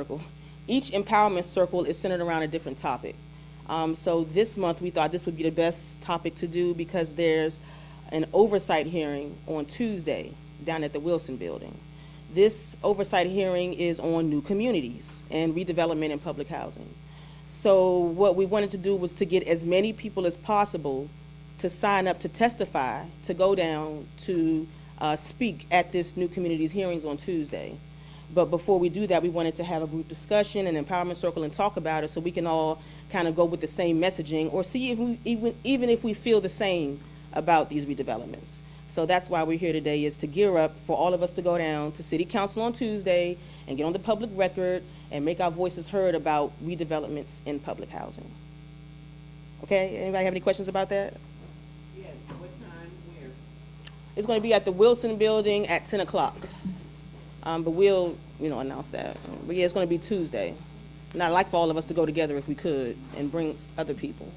circle. Each empowerment circle is centered around a different topic. So this month we thought this would be the best topic to do because there's an oversight hearing on Tuesday down at the Wilson Building. This oversight hearing is on new communities and redevelopment in public housing. So what we wanted to do was to get as many people as possible to sign up to testify, to go down to speak at this new communities hearings on Tuesday. But before we do that, we wanted to have a group discussion, an empowerment circle, and talk about it so we can all kind of go with the same messaging or see if we, even if we feel the same about these redevelopments. So that's why we're here today, is to gear up for all of us to go down to City Council on Tuesday and get on the public record and make our voices heard about redevelopments in public housing. Okay, anybody have any questions about that? Yes, what time, where? It's going to be at the Wilson Building at 10 o'clock. But we'll, announce that. But yeah, it's going to be Tuesday. And I'd like for all of us to go together if we could and bring other people,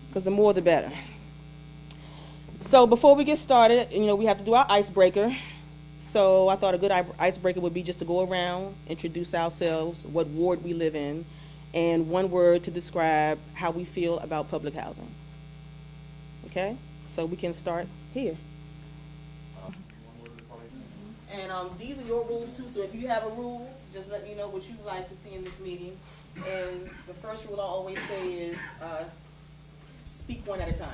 because the more the better. So before we get started, we have to do our icebreaker. So I thought a good icebreaker would be just to go around, introduce ourselves, what ward we live in, and one word to describe how we feel about public housing. Okay? So we can start here. And these are your rules too, so if you have a rule, just let me know what you'd like to see in this meeting. And the first rule I always say is speak one at a time.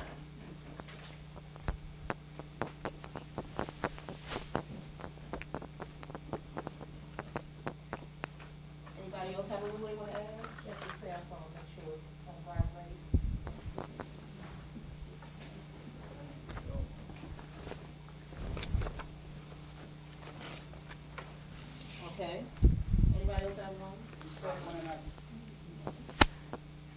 Anybody else have a rule they want to add? Check the cell phone, make sure it's on vibrate. Okay. Anybody else have one?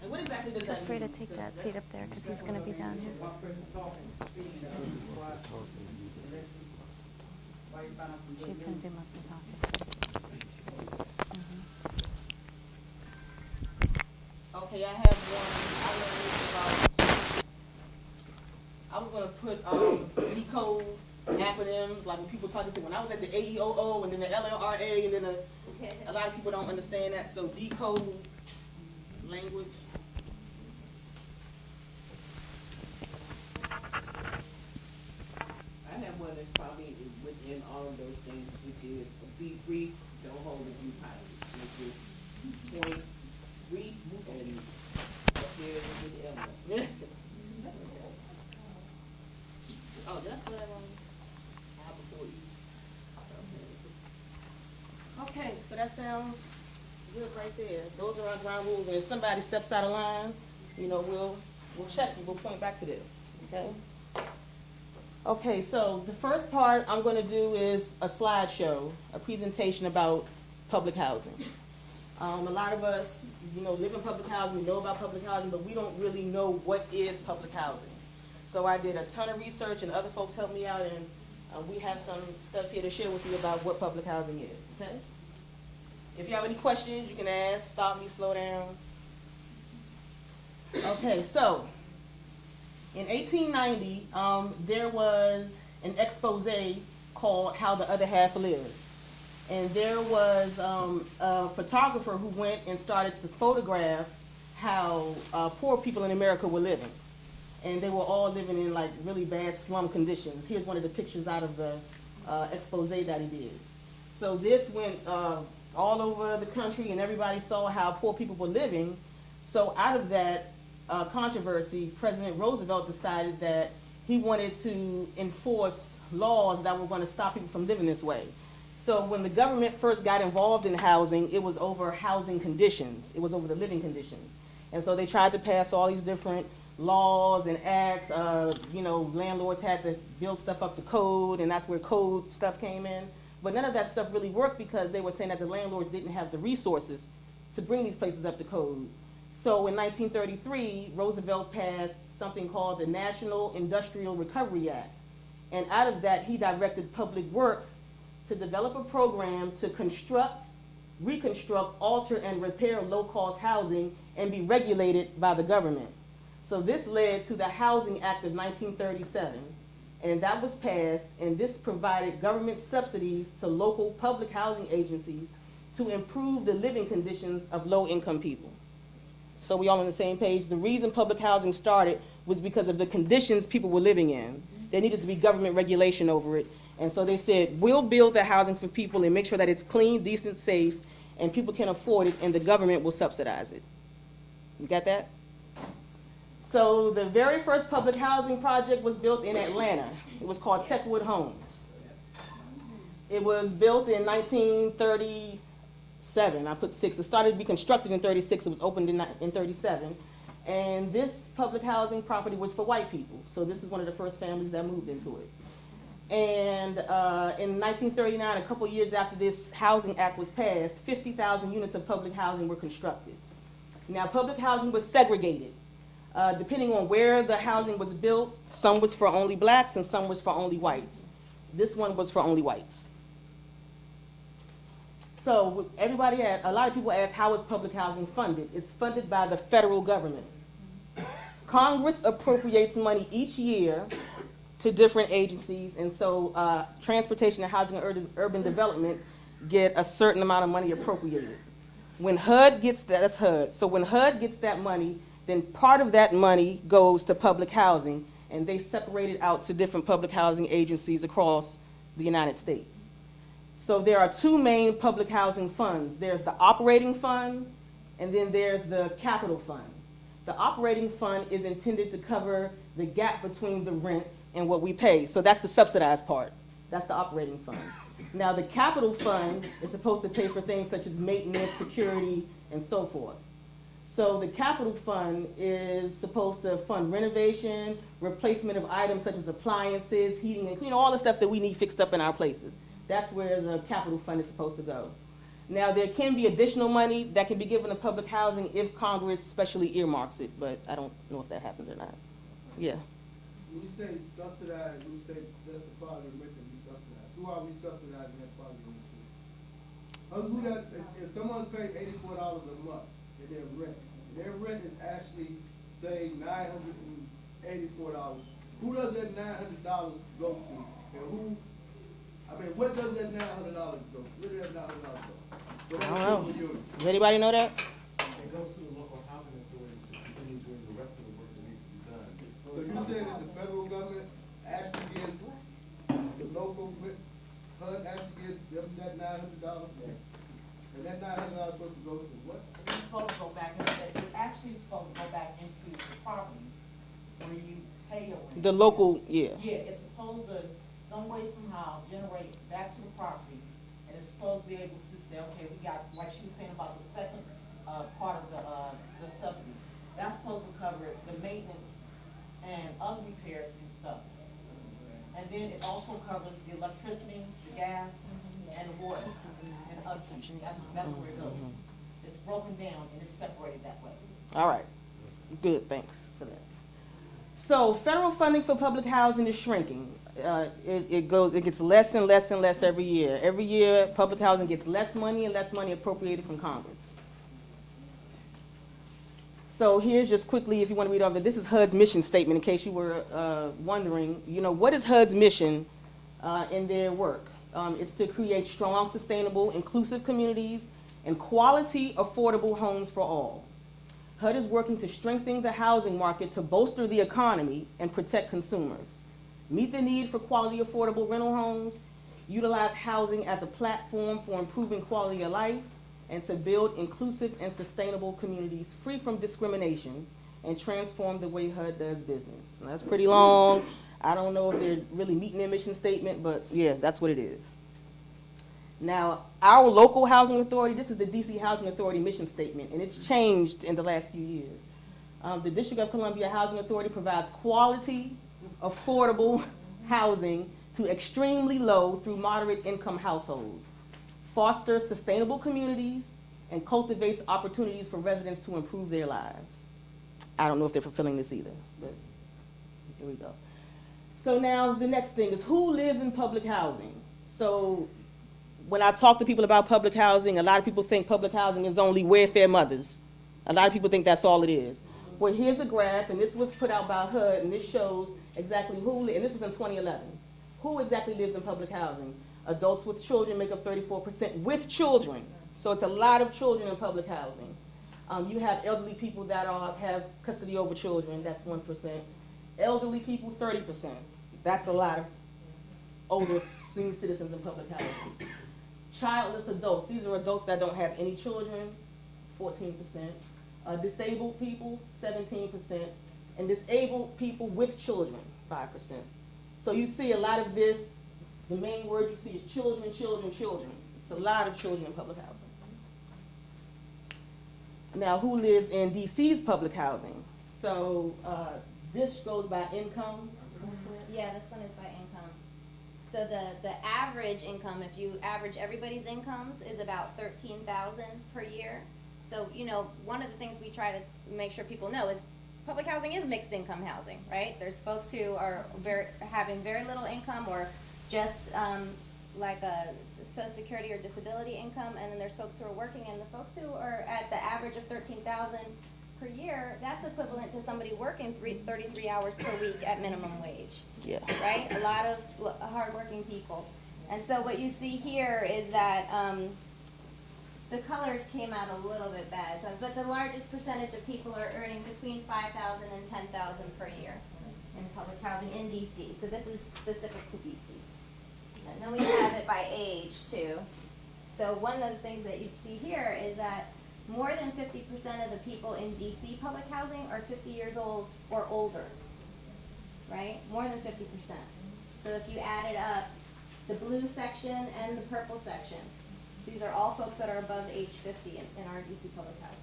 And what exactly does Feel that free mean? to take that seat up there because he's going to be down here. One person talking, speaking, quiet, listen. While you find out some good She's going to news. do most of the talking. Okay, I have one. I was going to put decode acronyms, like when people talk, they say, when I was at the AEOO and then the LLRA and then a lot of people don't understand that, so decode language. I have one that's probably within all of those things, which is be brief, don't hold a few titles, which is point, brief, and up there with the element. Oh, that's what I have before you. Okay, so that sounds good right there. Those are our ground rules, and if somebody steps out of line, we'll check and we'll point back to this, okay? Okay, so the first part I'm going to do is a slideshow, a presentation about public housing. A lot of us, live in public housing, we know about public housing, but we don't really know what is public housing. So I did a ton of research, and other folks helped me out, and we have some stuff here to share with you about what public housing is, okay? If you have any questions, you can ask, stop me, slow down. Okay, so in 1890, there was an expose called How the Other Half Lives. And there was a photographer who went and started to photograph how poor people in America were living. And they were all living in like really bad slum conditions. Here's one of the pictures out of the expose that he did. So this went all over the country, and everybody saw how poor people were living. So out of that controversy, President Roosevelt decided that he wanted to enforce laws that were going to stop people from living this way. So when the government first got involved in housing, it was over housing conditions. It was over the living conditions. And so they tried to pass all these different laws and acts. Landlords had to build stuff up to code, and that's where code stuff came in. But none of that stuff really worked because they were saying that the landlords didn't have the resources to bring these places up to code. So in 1933, Roosevelt passed something called the National Industrial Recovery Act. And out of that, he directed Public Works to develop a program to construct, reconstruct, alter, and repair low-cost housing and be regulated by the government. So this led to the Housing Act of 1937, and that was passed, and this provided government subsidies to local public housing agencies to improve the living conditions of low-income people. So we all on the same page. The reason public housing started was because of the conditions people were living in. There needed to be government regulation over it. And so they said, we'll build the housing for people and make sure that it's clean, decent, safe, and people can afford it, and the government will subsidize it. You got that? So the very first public housing project was built in Atlanta. It was called Techwood Homes. It was built in 1937. I put 6. It started to be constructed in 36. It was opened in 37. And this public housing property was for white people. So this is one of the first families that moved into it. And in 1939, a couple years after this Housing Act was passed, 50,000 units of public housing were constructed. Now, public housing was segregated. Depending on where the housing was built, some was for only blacks and some was for only whites. This one was for only whites. So everybody, a lot of people ask, how is public housing funded? It's funded by the federal government. Congress appropriates money each year to different agencies, and so Transportation and Housing and Urban Development get a certain amount of money appropriated. When HUD gets that, that's HUD. So when HUD gets that money, then part of that money goes to public housing, and they separate it out to different public housing agencies across the United States. So there are two main public housing funds. There's the operating fund, and then there's the capital fund. The operating fund is intended to cover the gap between the rents and what we pay. So that's the subsidized part. That's the operating fund. Now the capital fund is supposed to pay for things such as maintenance, security, and so forth. So the capital fund is supposed to fund renovation, replacement of items such as appliances, heating and cleaning, all the stuff that we need fixed up in our places. That's where the capital fund is supposed to go. Now, there can be additional money that can be given to public housing if Congress specially earmarks it, but I don't know if that happens or not. Yeah. When you say subsidized, when you say that's the part of the rent that we subsidize, who are we subsidizing that part of the rent to? If someone pays $84 a month in their rent, and their rent is actually, say, $984, who does that $900 go to? And who, what does that $900 go to? Where does that $900 go? I don't know. Does anybody know that? It goes to the local housing authority to continue doing the rest of the work that needs to be done. So you said that the federal government actually gives the local, HUD actually gives them that $900? And that $900 supposed to go to what? It's supposed to go back into, it's actually supposed to go back into the property where you pay your rent. The local, yeah. Yeah, it's supposed to, some way, somehow, generate back to the property, and it's supposed to be able to say, okay, we got, like she was saying about the second, part of the subsidy. That's supposed to cover the maintenance and other repairs and stuff. And then it also covers the electricity, the gas, and the water, and other things. That's where it goes. It's broken down and it's separated that way. All right. Good, thanks for that. So federal funding for public housing is shrinking. It gets less and less and less every year. Every year, public housing gets less money and less money appropriated from Congress. So here's just quickly, if you want to read over, this is HUD's mission statement, in case you were wondering, what is HUD's mission in their work? It's to create strong, sustainable, inclusive communities and quality, affordable homes for all. HUD is working to strengthen the housing market to bolster the economy and protect consumers, meet the need for quality, affordable rental homes, utilize housing as a platform for improving quality of life, and to build inclusive and sustainable communities free from discrimination and transform the way HUD does business. And that's pretty long. I don't know if they're really meeting their mission statement, but yeah, that's what it is. Now, our local housing authority, this is the DC Housing Authority mission statement, and it's changed in the last few years. The District of Columbia Housing Authority provides quality, affordable housing to extremely low through moderate income households, fosters sustainable communities, and cultivates opportunities for residents to improve their lives. I don't know if they're fulfilling this either, but here we go. So now the next thing is, who lives in public housing? So when I talk to people about public housing, a lot of people think public housing is only welfare mothers. A lot of people think that's all it is. Well, here's a graph, and this was put out by HUD, and this shows exactly who, and this was in 2011, who exactly lives in public housing. Adults with children make up 34% with children. So it's a lot of children in public housing. You have elderly people that have custody over children, that's 1%. Elderly people, 30%. That's a lot of older senior citizens in public housing. Childless adults, these are adults that don't have any children, 14%. Disabled people, 17%. And disabled people with children, 5%. So you see a lot of this, the main word you see is children, children, children. It's a lot of children in public housing. Now, who lives in DC's public housing? So this goes by income. Yeah, this one is by income. So the average income, if you average everybody's incomes, is about 13,000 per year. So, you know, one of the things we try to make sure people know is public housing is mixed income housing, right? There's folks who are having very little income or just like a Social Security or disability income, and then there's folks who are working, and the folks who are at the average of 13,000 per year, that's equivalent to somebody working 33 hours per week at minimum wage. Yeah. Right? A lot of hardworking people. And so what you see here is that the colors came out a little bit bad, but the largest percentage of people are earning between 5,000 and 10,000 per year in public housing in DC. So this is specific to DC. And then we have it by age too. So one of the things that you see here is that more than 50% of the people in DC public housing are 50 years old or older, right? More than 50%. So if you added up the blue section and the purple section, these are all folks that are above age 50 in our DC public housing.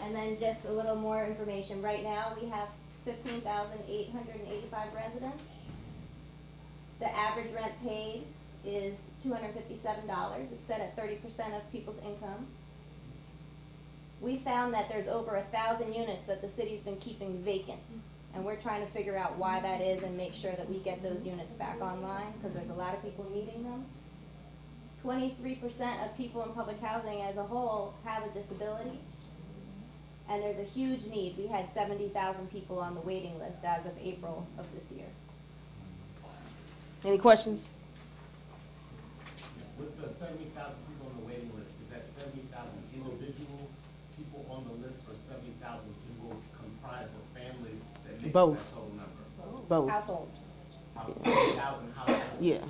And then just a little more information. Right now, we have 15,885 residents. The average rent paid is $257. It's set at 30% of people's income. We found that there's over 1,000 units that the city's been keeping vacant. And we're trying to figure out why that is and make sure that we get those units back online, because there's a lot of people needing them. 23% of people in public housing as a whole have a disability. And there's a huge need. We had 70,000 people on the waiting list as of April of this year. Any questions? With the 70,000 people on the waiting list, is that 70,000 individual people on the list or 70,000 people comprised of families that make Both. that total number? Both. Households. 70,000 households? Yeah.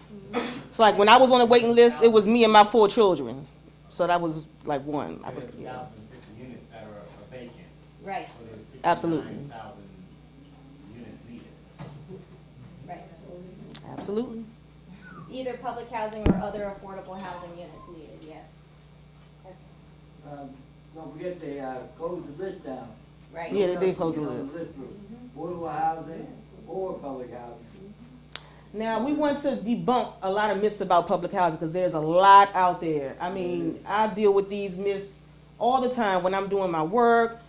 So like when I was on the waiting list, it was me and my 4 children. So that was like one. I was, There's yeah. 1,050 units that are vacant. Right, So there's Absolutely. 69,000 units needed. right. Absolutely. Either public housing or other affordable housing units needed, yes. Don't forget they closed the list down. Right. Yeah, they did close the Get on list. Affordable housing or public housing. Now, we want to debunk a lot of myths about public housing because there's a lot out there. I mean, I deal with these myths all the time when I'm doing my work,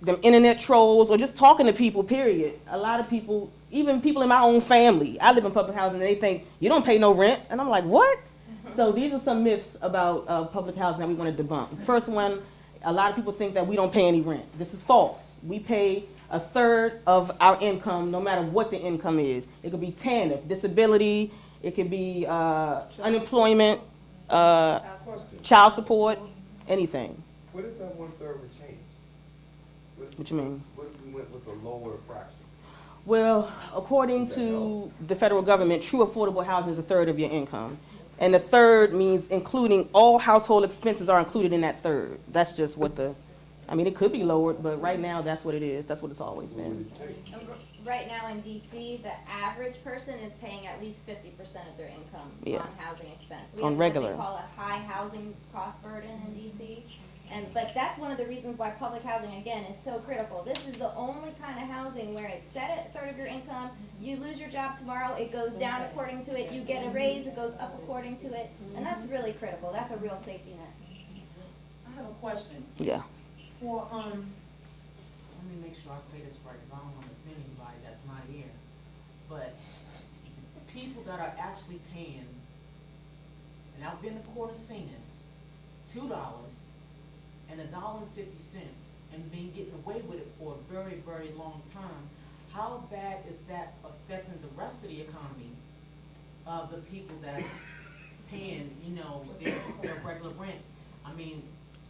them internet trolls, or just talking to people, period. A lot of people, even people in my own family, I live in public housing and they think, you don't pay no rent. And I'm like, what? So these are some myths about public housing that we want to debunk. First one, a lot of people think that we don't pay any rent. This is false. We pay 1/3 of our income, no matter what the income is. It could be TANF, disability, it could be unemployment, child support, anything. What if that 1/3 would change? What you mean? What if we went with a lower fraction? Well, according to the federal government, true affordable housing is 1/3 of your income. And 1/3 means including all household expenses are included in that 1/3. That's just what I mean, it could be lowered, but right now, that's what it is. That's what it's always been. Right now in DC, the average person is paying at least 50% of their income Yeah. on housing expense. On We regular. have what they call a high housing cost burden in DC. But that's one of the reasons why public housing, again, is so critical. This is the only kind of housing where it's set at 1/3 of your income, you lose your job tomorrow, it goes down according to it, you get a raise, it goes up according to it, and that's really critical. That's a real safety net. I have a question. Yeah. For, let me make sure I say this right, because I don't want to offend anybody that's not here. But people that are actually paying, and I've been to court and seen this, $2 and $1.50 and been getting away with it for a very, very long time. How bad is that affecting the rest of the economy of the people that's paying, their regular rent, I mean,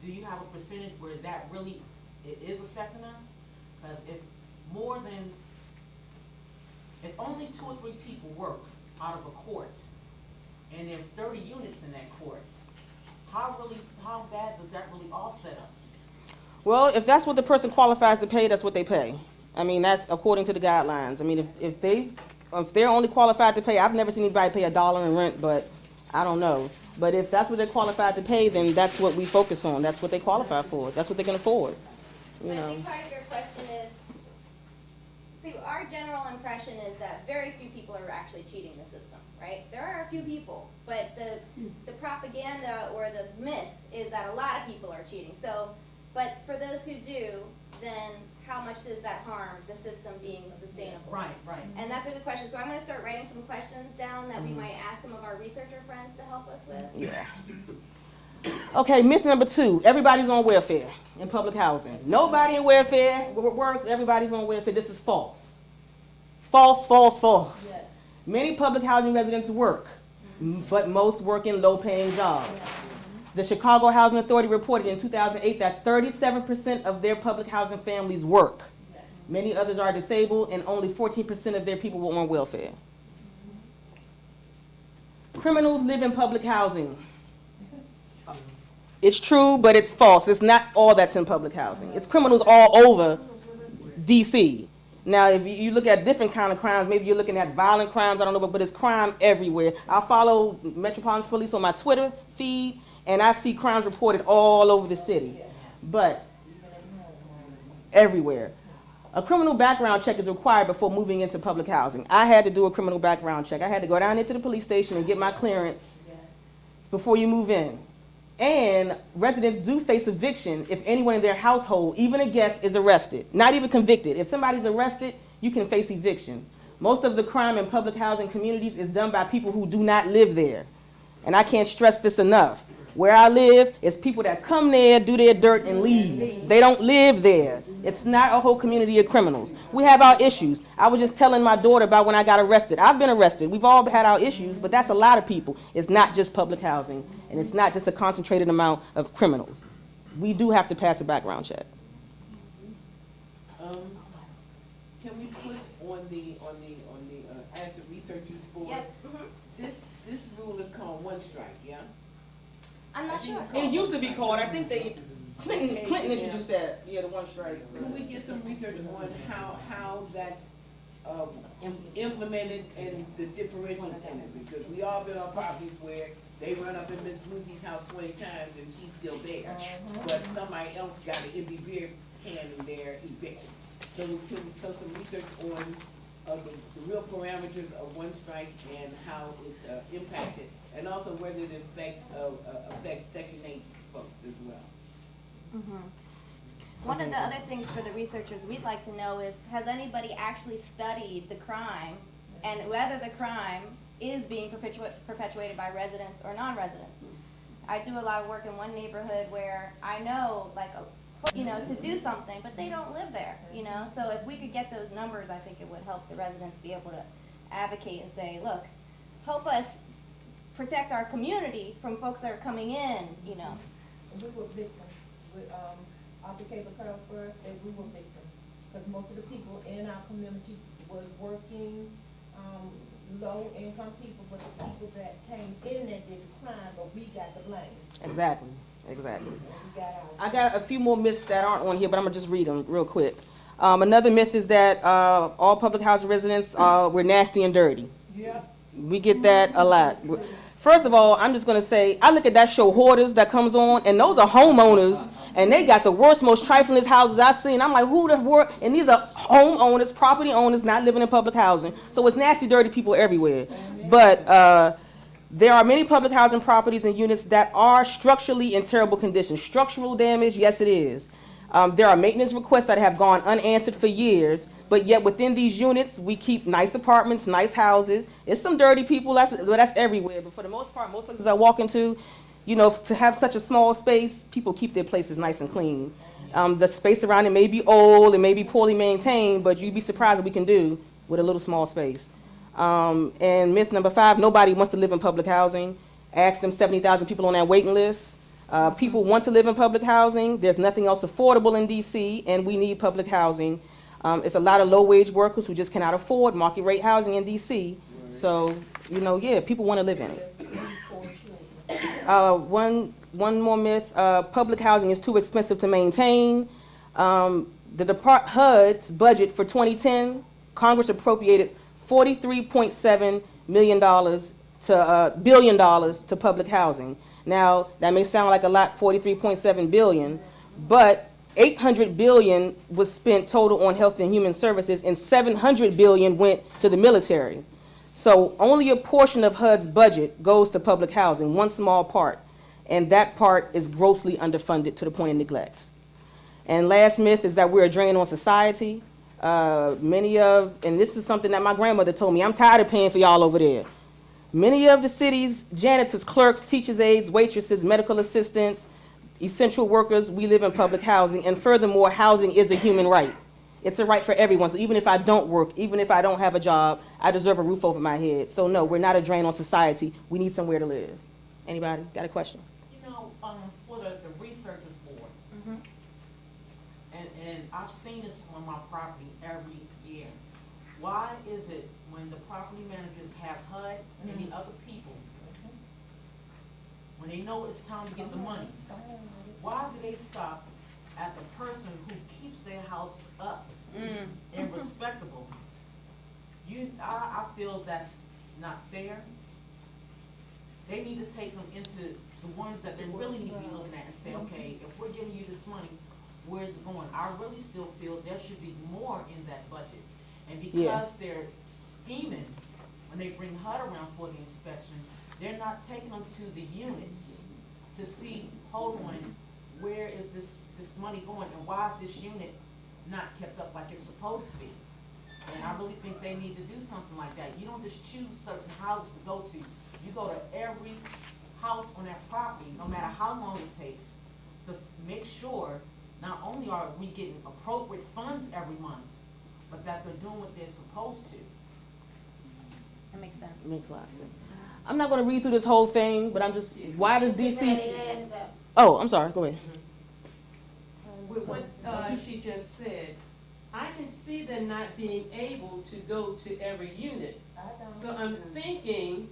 do you have a percentage where that really, it is affecting us? Because if only 2 or 3 people work out of a court, and there's 30 units in that court, how bad does that really offset us? Well, if that's what the person qualifies to pay, that's what they pay. I mean, that's according to the guidelines. I mean, if they're only qualified to pay, I've never seen anybody pay $1 in rent, but I don't know. But if that's what they're qualified to pay, then that's what we focus on. That's what they qualify for. That's what they can afford. You I know. think part of your question is, see, our general impression is that very few people are actually cheating the system, right? There are a few people, but the propaganda or the myth is that a lot of people are cheating. So, but for those who do, then how much does that harm the system being sustainable? Right. And that's a good question. So I'm going to start writing some questions down that we might ask some of our researcher friends to help us with. Yeah. Okay, myth number 2, everybody's on welfare in public housing. Nobody in welfare works, everybody's on welfare. This is false. False, false, false. Yes. Many public housing residents work, but most work in low-paying jobs. The Chicago Housing Authority reported in 2008 that 37% of their public housing families work. Many others are disabled, and only 14% of their people were on welfare. Criminals live in public housing. It's true, but it's false. It's not all that's in public housing. It's criminals all over D.C. Now, if you look at different kind of crimes, maybe you're looking at violent crimes, I don't know, but it's crime everywhere. I follow Metropolitan Police on my Twitter feed, and I see crimes reported all over the city, but everywhere. A criminal background check is required before moving into public housing. I had to do a criminal background check. I had to go down into the police station and get my clearance before you move in. And residents do face eviction if anyone in their household, even a guest, is arrested. Not even convicted. If somebody's arrested, you can face eviction. Most of the crime in public housing communities is done by people who do not live there. And I can't stress this enough. Where I live, it's people that come there, do their dirt, and leave. They don't live there. It's not a whole community of criminals. We have our issues. I was just telling my daughter about when I got arrested. I've been arrested. We've all had our issues, but that's a lot of people. It's not just public housing, and it's not just a concentrated amount of criminals. We do have to pass a background check. Can we put on the as the researchers board? Yep. This rule is called one strike, yeah? I'm not sure. It used to be called, I think Clinton introduced that, the one strike. Can we get some research on how that's implemented and the differentials in it? Because we all been on properties where they run up in Miss Lucy's house 20 times and she's still there. But somebody else got an empty beer can in there evicted. So some research on the real parameters of one strike and how it's impacted, and also whether it affects Section 8 folks as well. One of the other things for the researchers we'd like to know is, has anybody actually studied the crime and whether the crime is being perpetuated by residents or non-residents? I do a lot of work in one neighborhood where I know, to do something, but they don't live there, So if we could get those numbers, I think it would help the residents be able to advocate and say, look, help us protect our community from folks that are coming in, We were victims. After cable cut off for us, we were victims. Because most of the people in our community was working, low-income people, but the people that came in that did the crime, but we got the blame. Exactly. And we got I got a few more myths that aren't on here, but I'm going to just read them real quick. Another myth is that all public housing residents, we're nasty and dirty. Yeah. We get that a lot. First of all, I'm just going to say, I look at that show Hoarders that comes on, and those are homeowners, and they got the worst, most trifling houses I've seen. I'm like, who the world? And these are homeowners, property owners, not living in public housing. So it's nasty, dirty people everywhere. But there are many public housing properties and units that are structurally in terrible condition. Structural damage, yes it is. There are maintenance requests that have gone unanswered for years, but yet within these units, we keep nice apartments, nice houses. It's some dirty people, that's everywhere. But for the most part, most places I walk into, to have such a small space, people keep their places nice and clean. The space around it may be old, it may be poorly maintained, but you'd be surprised what we can do with a little small space. And myth number 5, nobody wants to live in public housing. Ask them 70,000 people on that waiting list. People want to live in public housing. There's nothing else affordable in DC, and we need public housing. It's a lot of low-wage workers who just cannot afford market rate housing in DC. So, you know, yeah, people want to live in it. One more myth, public housing is too expensive to maintain. HUD's budget for 2010, Congress appropriated $43.7 billion to public housing. Now, that may sound like a lot, 43.7 billion, but 800 billion was spent total on health and human services, and 700 billion went to the military. So only a portion of HUD's budget goes to public housing, one small part, and that part is grossly underfunded to the point of neglect. And last myth is that we're a drain on society. And this is something that my grandmother told me, I'm tired of paying for y'all over there. Many of the city's janitors, clerks, teachers' aides, waitresses, medical assistants, essential workers, we live in public housing, and furthermore, housing is a human right. It's a right for everyone, so even if I don't work, even if I don't have a job, I deserve a roof over my head. So no, we're not a drain on society. We need somewhere to live. Anybody got a question? You know, for the researchers board, and I've seen this on my property every year. Why is it when the property managers have HUD and the other people, when they know it's time to get the money, why do they stop at the person who keeps their house up and respectable? I feel that's not fair. They need to take them into the ones that they really need to be looking at and say, okay, if we're giving you this money, where's it going? I really still feel there should be more in that budget. And because they're scheming, when they bring HUD around for the inspection, they're not taking them to the units to see, hold on, where is this money going, and why is this unit not kept up like it's supposed to be? And I really think they need to do something like that. You don't just choose certain houses to go to. You go to every house on that property, no matter how long it takes, to make sure not only are we getting appropriate funds every month, but that they're doing what they're supposed to. That makes sense. Makes a lot of sense. I'm not going to read through this whole thing, but I'm just, why does DC? Oh, I'm sorry, go ahead. With what she just said, I can see them not being able to go to every unit. So I'm thinking,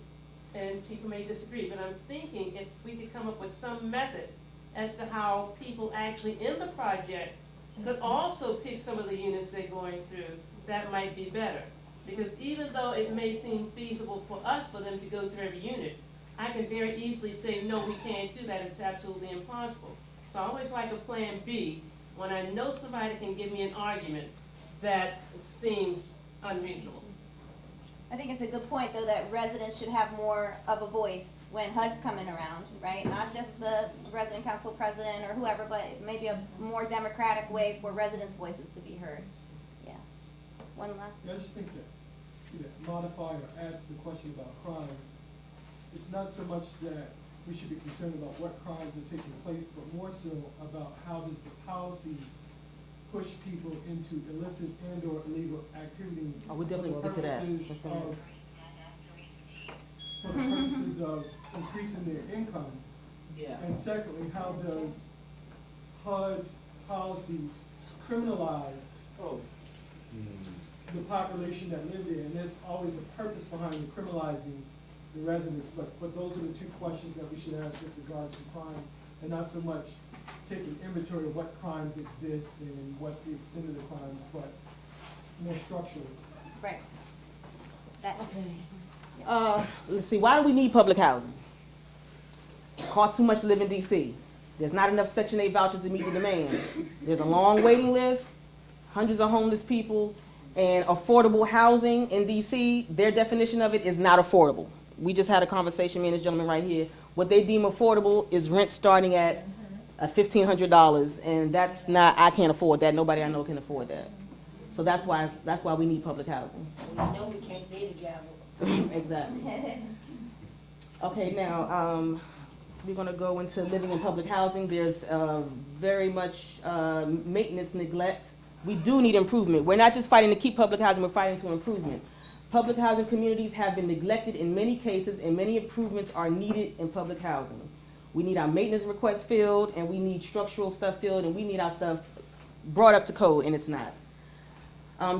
and people may disagree, but I'm thinking if we could come up with some method as to how people actually in the project could also pick some of the units they're going through, that might be better. Because even though it may seem feasible for us for them to go through every unit, I can very easily say, no, we can't do that, it's absolutely impossible. So I always like a plan B, when I know somebody can give me an argument that seems unreasonable. I think it's a good point, though, that residents should have more of a voice when HUD's coming around, right? Not just the resident council president or whoever, but maybe a more democratic way for residents' voices to be heard. Yeah. One last. Yeah, I just think that, modify or add to the question about crime, it's not so much that we should be concerned about what crimes are taking place, but more so about how does the policies push people into illicit and or illegal activity. Oh, we definitely will get to that. For the purposes of increasing their income. Yeah. And secondly, how does HUD policies criminalize the population that live there? And there's always a purpose behind the criminalizing the residents, but those are the two questions that we should ask with regards to crime, and not so much taking inventory of what crimes exist and what's the extent of the crimes, but more structurally. Right. That. Let's see, why do we need public housing? It costs too much to live in DC. There's not enough Section 8 vouchers to meet the demand. There's a long waiting list, hundreds of homeless people, and affordable housing in DC, their definition of it is not affordable. We just had a conversation, me and this gentleman right here. What they deem affordable is rent starting at $1,500, and that's not, I can't afford that. Nobody I know can afford that. So that's why we need public housing. Well, you know we can't stay together. Exactly. Okay, now, we're gonna go into living in public housing. There's very much maintenance neglect. We do need improvement. We're not just fighting to keep public housing, we're fighting to improvement. Public housing communities have been neglected in many cases, and many improvements are needed in public housing. We need our maintenance requests filled, and we need structural stuff filled, and we need our stuff brought up to code, and it's not.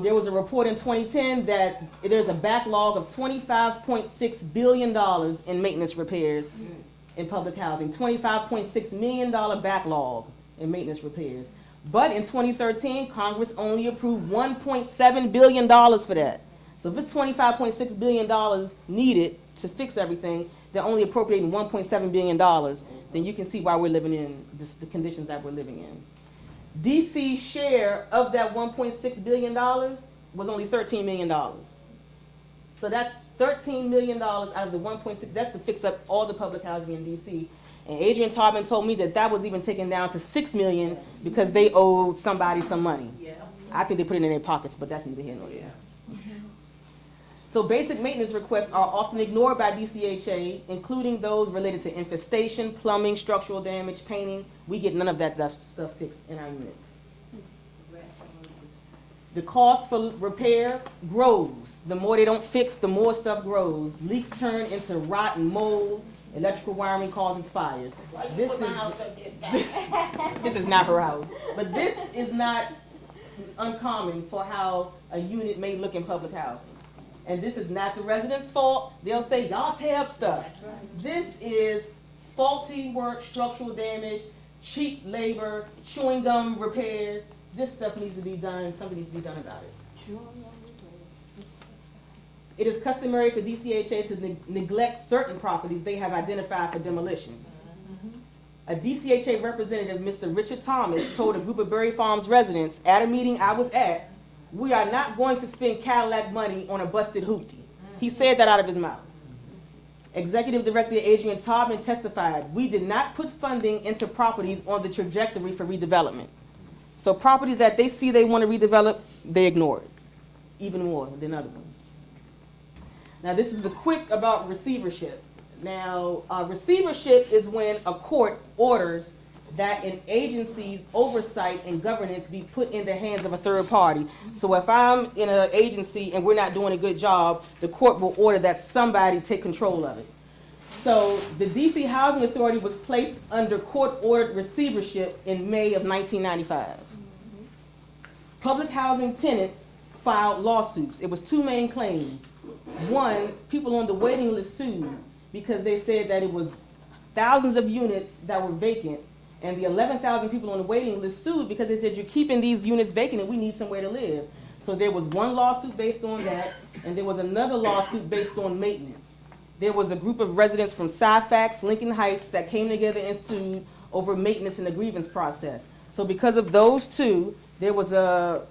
There was a report in 2010 that there's a backlog of $25.6 billion in maintenance repairs in public housing, $25.6 million backlog in maintenance repairs. But in 2013, Congress only approved $1.7 billion for that. So if it's $25.6 billion needed to fix everything, they're only appropriating $1.7 billion, then you can see why we're living in the conditions that we're living in. DC's share of that $1.6 billion was only $13 million. So that's $13 million out of the 1.6, that's to fix up all the public housing in DC. And Adrian Taubman told me that was even taken down to $6 million because they owed somebody some money. I think they put it in their pockets, but that's neither here nor there. So basic maintenance requests are often ignored by DCHA, including those related to infestation, plumbing, structural damage, painting. We get none of that stuff fixed in our units. The cost for repair grows. The more they don't fix, the more stuff grows. Leaks turn into rot and mold. Electrical wiring causes fires. This is not her house. But this is not uncommon for how a unit may look in public housing. And this is not the residents' fault. They'll say, y'all tear up stuff. This is faulty work, structural damage, cheap labor, chewing gum repairs. This stuff needs to be done, something needs to be done about it. It is customary for DCHA to neglect certain properties they have identified for demolition. A DCHA representative, Mr. Richard Thomas, told a group of Berry Farms residents at a meeting I was at, "We are not going to spend Cadillac money on a busted hoopty." He said that out of his mouth. Executive Director Adrian Taubman testified, "We did not put funding into properties on the trajectory for redevelopment." So properties that they see they want to redevelop, they ignore it, even more than other ones. Now this is a quick about receivership. Now receivership is when a court orders that an agency's oversight and governance be put in the hands of a third party. So if I'm in an agency and we're not doing a good job, the court will order that somebody take control of it. So the DC Housing Authority was placed under court-ordered receivership in May of 1995. Public housing tenants filed lawsuits. It was two main claims. One, people on the waiting list sued because they said that it was thousands of units that were vacant, and the 11,000 people on the waiting list sued because they said, you're keeping these units vacant and we need somewhere to live. So there was one lawsuit based on that, and there was another lawsuit based on maintenance. There was a group of residents from Syfax, Lincoln Heights, that came together and sued over maintenance in the grievance process. So because of those two, there was a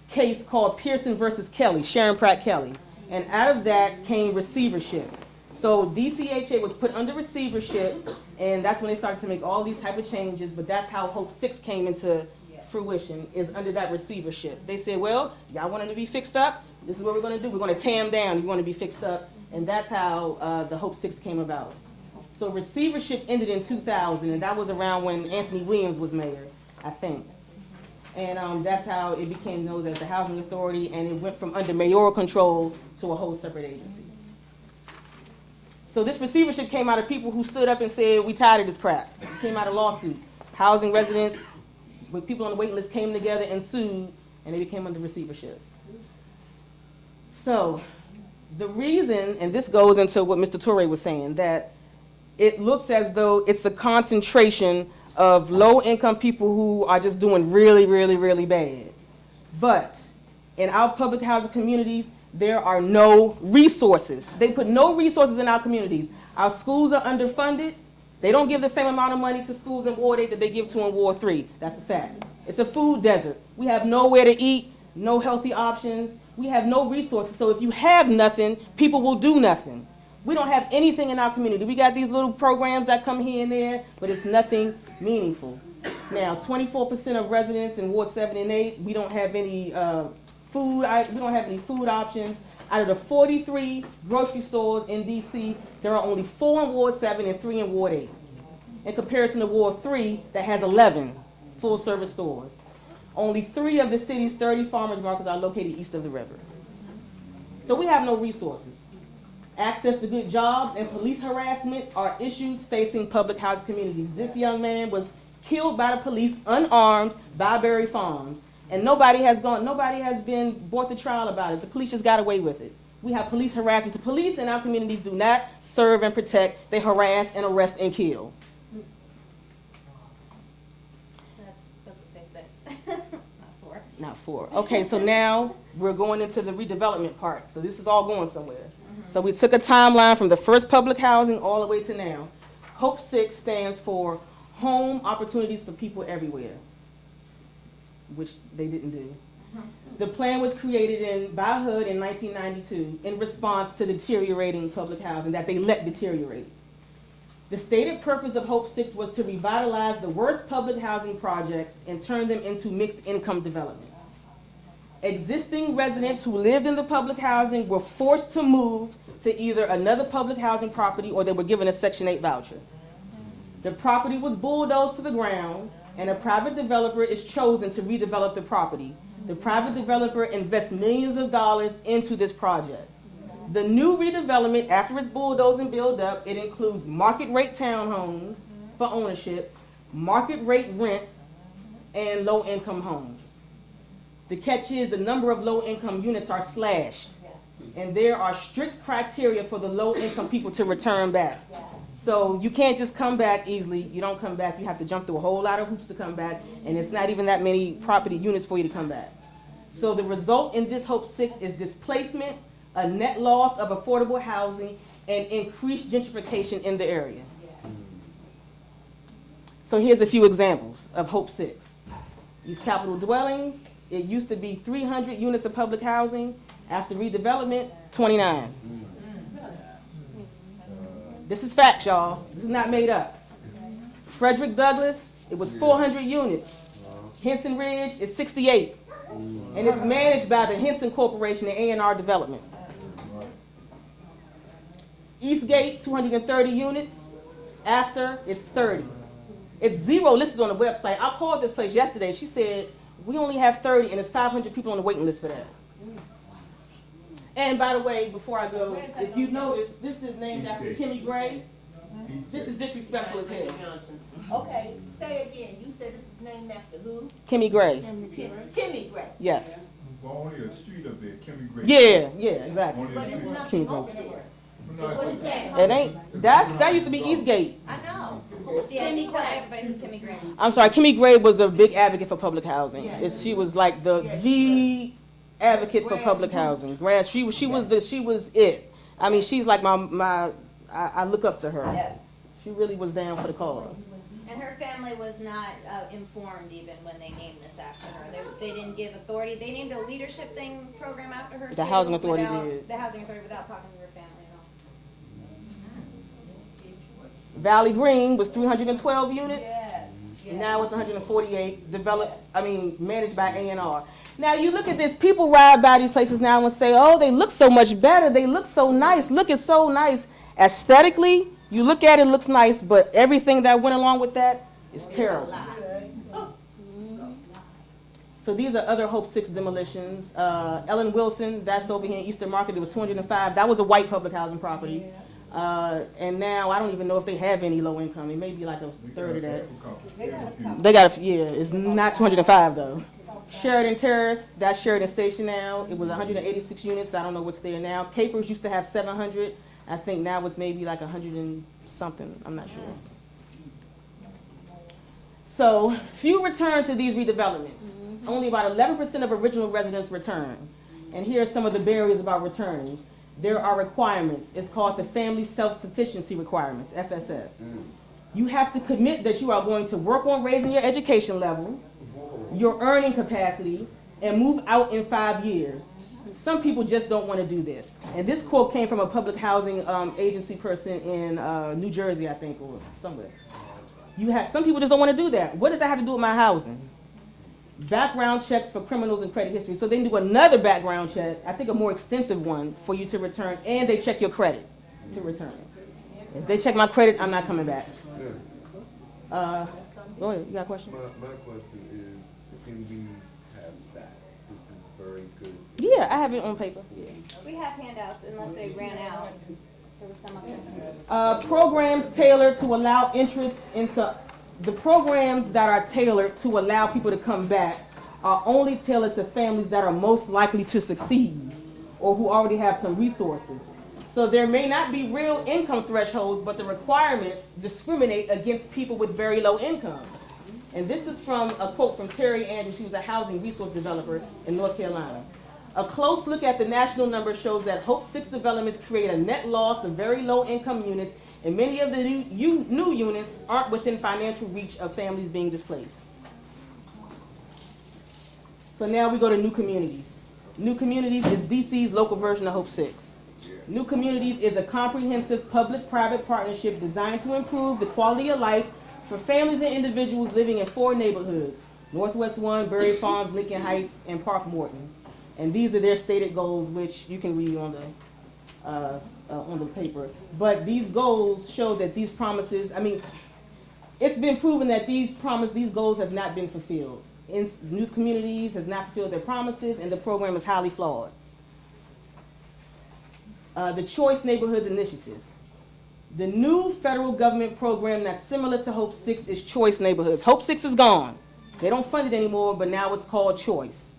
case called Pearson versus Kelly, Sharon Pratt Kelly. And out of that came receivership. So DCHA was put under receivership, and that's when they started to make all these type of changes, but that's how Hope 6 came into fruition, is under that receivership. They said, well, y'all want them to be fixed up? This is what we're going to do. We're going to tear them down. You want to be fixed up? And that's how the Hope 6 came about. So receivership ended in 2000, and that was around when Anthony Williams was mayor, I think. And that's how it became known as the Housing Authority, and it went from under mayoral control to a whole separate agency. So this receivership came out of people who stood up and said, we tired of this crap. It came out of lawsuits. Housing residents, with people on the waiting list, came together and sued, and they became under receivership. So the reason, and this goes into what Mr. Toure was saying, that it looks as though it's a concentration of low-income people who are just doing really, really, really bad. But in our public housing communities, there are no resources. They put no resources in our communities. Our schools are underfunded. They don't give the same amount of money to schools in Ward 8 that they give to in Ward 3. That's a fact. It's a food desert. We have nowhere to eat, no healthy options. We have no resources. So if you have nothing, people will do nothing. We don't have anything in our community. We got these little programs that come here and there, but it's nothing meaningful. Now, 24% of residents in Ward 7 and 8, we don't have any food options. Out of the 43 grocery stores in DC, there are only 4 in Ward 7 and 3 in Ward 8. In comparison to Ward 3, that has 11 full-service stores. Only 3 of the city's 30 farmers markets are located east of the river. So we have no resources. Access to good jobs and police harassment are issues facing public housing communities. This young man was killed by the police unarmed by Berry Farms. And nobody has been brought to trial about it. The police just got away with it. We have police harassment. The police in our communities do not serve and protect. They harass and arrest and kill. That's supposed to say 6, not 4. Not 4. Okay, so now we're going into the redevelopment part. So this is all going somewhere. So we took a timeline from the first public housing all the way to now. HOPE 6 stands for Home Opportunities for People Everywhere, which they didn't do. The plan was created by HUD in 1992 in response to deteriorating public housing that they let deteriorate. The stated purpose of HOPE 6 was to revitalize the worst public housing projects and turn them into mixed income developments. Existing residents who lived in the public housing were forced to move to either another public housing property or they were given a Section 8 voucher. The property was bulldozed to the ground, and a private developer is chosen to redevelop the property. The private developer invests millions of dollars into this project. The new redevelopment, after it's bulldozed and built up, it includes market rate townhomes for ownership, market rate rent, and low-income homes. The catch is the number of low-income units are slashed, and there are strict criteria for the low-income people to return back. So you can't just come back easily. You don't come back. You have to jump through a whole lot of hoops to come back, and it's not even that many property units for you to come back. So the result in this HOPE 6 is displacement, a net loss of affordable housing, and increased gentrification in the area. So here's a few examples of HOPE 6. These capital dwellings, it used to be 300 units of public housing. After redevelopment, 29. This is facts, y'all. This is not made up. Frederick Douglass, it was 400 units. Henson Ridge is 68. And it's managed by the Henson Corporation and A&R Development. Eastgate, 230 units. After, it's 30. It's 0 listed on the website. I called this place yesterday. She said, we only have 30, and it's 500 people on the waiting list for that. And by the way, before I go, if you notice, this is named after Kimmy Gray. This is disrespectful as hell. Okay, say again, you said this is named after who? Kimmy Gray. Kimmy Gray. Yes. Only a street up there, Kimmy Gray. Yeah, exactly. But it's Kimmy nothing Gray. over there. What is that? It ain't, that used to be Eastgate. I know. Kimmy Gray. Everybody who's Kimmy Gray. I'm sorry, Kimmy Gray was a big advocate for public housing. She was like the advocate for public housing. She was it. I mean, she's like I look up to her. Yes. She really was down for the cause. And her family was not informed even when they named this after her. They didn't give authority. They named a leadership thing program after her. The too, Housing Authority without- did. The housing authority without talking to her family at all. Valley Green was 312 units. Yes. Now it's 148, managed by A&R. Now you look at this, people ride by these places now and say, oh, they look so much better, they look so nice, look, it's so nice. Aesthetically, you look at it, it looks nice, but everything that went along with that is terrible. So these are other HOPE 6 demolitions. Ellen Wilson, that's over here in Eastern Market, it was 205, that was a white public housing property. And now I don't even know if they have any low income. It may be like a third of that. They got it's not 205 though. Sheridan Terrace, that's Sheridan Station now. It was 186 units. I don't know what's there now. Capers used to have 700. I think now it's maybe like 100 and something. I'm not sure. So few return to these redevelopments. Only about 11% of original residents return. And here are some of the barriers about returning. There are requirements. It's called the Family Self-Sufficiency Requirements, FSS. You have to commit that you are going to work on raising your education level, your earning capacity, and move out in 5 years. Some people just don't want to do this. And this quote came from a public housing agency person in New Jersey, I think, or somewhere. Some people just don't want to do that. What does that have to do with my housing? Background checks for criminals and credit history. So they do another background check, I think a more extensive one, for you to return, and they check your credit to return. If they check my credit, I'm not coming back. Go ahead, you got a question? My question is, can we have that? This is very good. Yeah, I have it on paper. We have handouts unless they ran out. There was some up there. Programs tailored to allow entrance into the programs that are tailored to allow people to come back are only tailored to families that are most likely to succeed or who already have some resources. So there may not be real income thresholds, but the requirements discriminate against people with very low incomes. And this is from a quote from Terry Andrews. She was a housing resource developer in North Carolina. A close look at the national numbers shows that Hope 6 developments create a net loss of very low income units, and many of the new units aren't within financial reach of families being displaced. So now we go to New Communities. New Communities is DC's local version of Hope 6. New Communities is a comprehensive public-private partnership designed to improve the quality of life for families and individuals living in 4 neighborhoods: Northwest 1, Berry Farms, Lincoln Heights, and Park Morton. And these are their stated goals, which you can read on the paper. But these goals show that these promises, it's been proven that these goals have not been fulfilled. New Communities has not fulfilled their promises, and the program is highly flawed. The Choice Neighborhoods Initiative. The new federal government program that's similar to Hope 6 is Choice Neighborhoods. Hope 6 is gone. They don't fund it anymore, but now it's called Choice.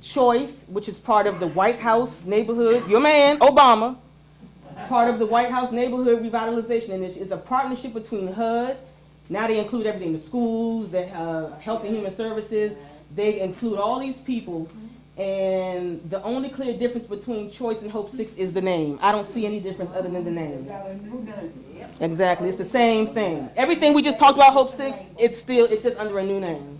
Choice, which is part of the White House neighborhood, your man, Obama, part of the White House Neighborhood Revitalization Initiative, is a partnership between HUD. Now they include everything, the schools, the Health and Human Services. They include all these people. And the only clear difference between Choice and Hope 6 is the name. I don't see any difference other than the name. Exactly, it's the same thing. Everything we just talked about, Hope 6, it's just under a new name.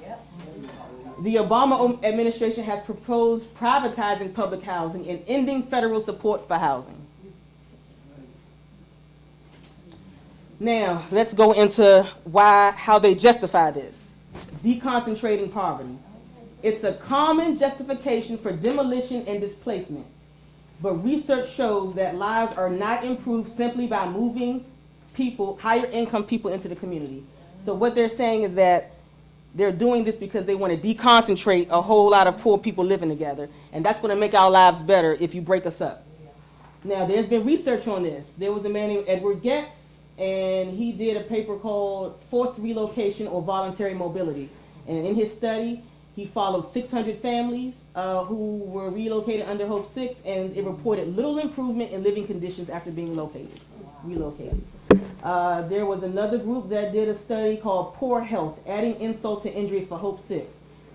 The Obama administration has proposed privatizing public housing and ending federal support for housing. Now, let's go into how they justify this. Deconcentrating poverty. It's a common justification for demolition and displacement, but research shows that lives are not improved simply by moving people, higher income people, into the community. So what they're saying is that they're doing this because they want to deconcentrate a whole lot of poor people living together, and that's going to make our lives better if you break us up. Now, there's been research on this. There was a man named Edward Getz, and he did a paper called Forced Relocation or Voluntary Mobility. And in his study, he followed 600 families who were relocated under Hope 6, and it reported little improvement in living conditions after being relocated. There was another group that did a study called Poor Health, Adding Insult to Injury for Hope 6.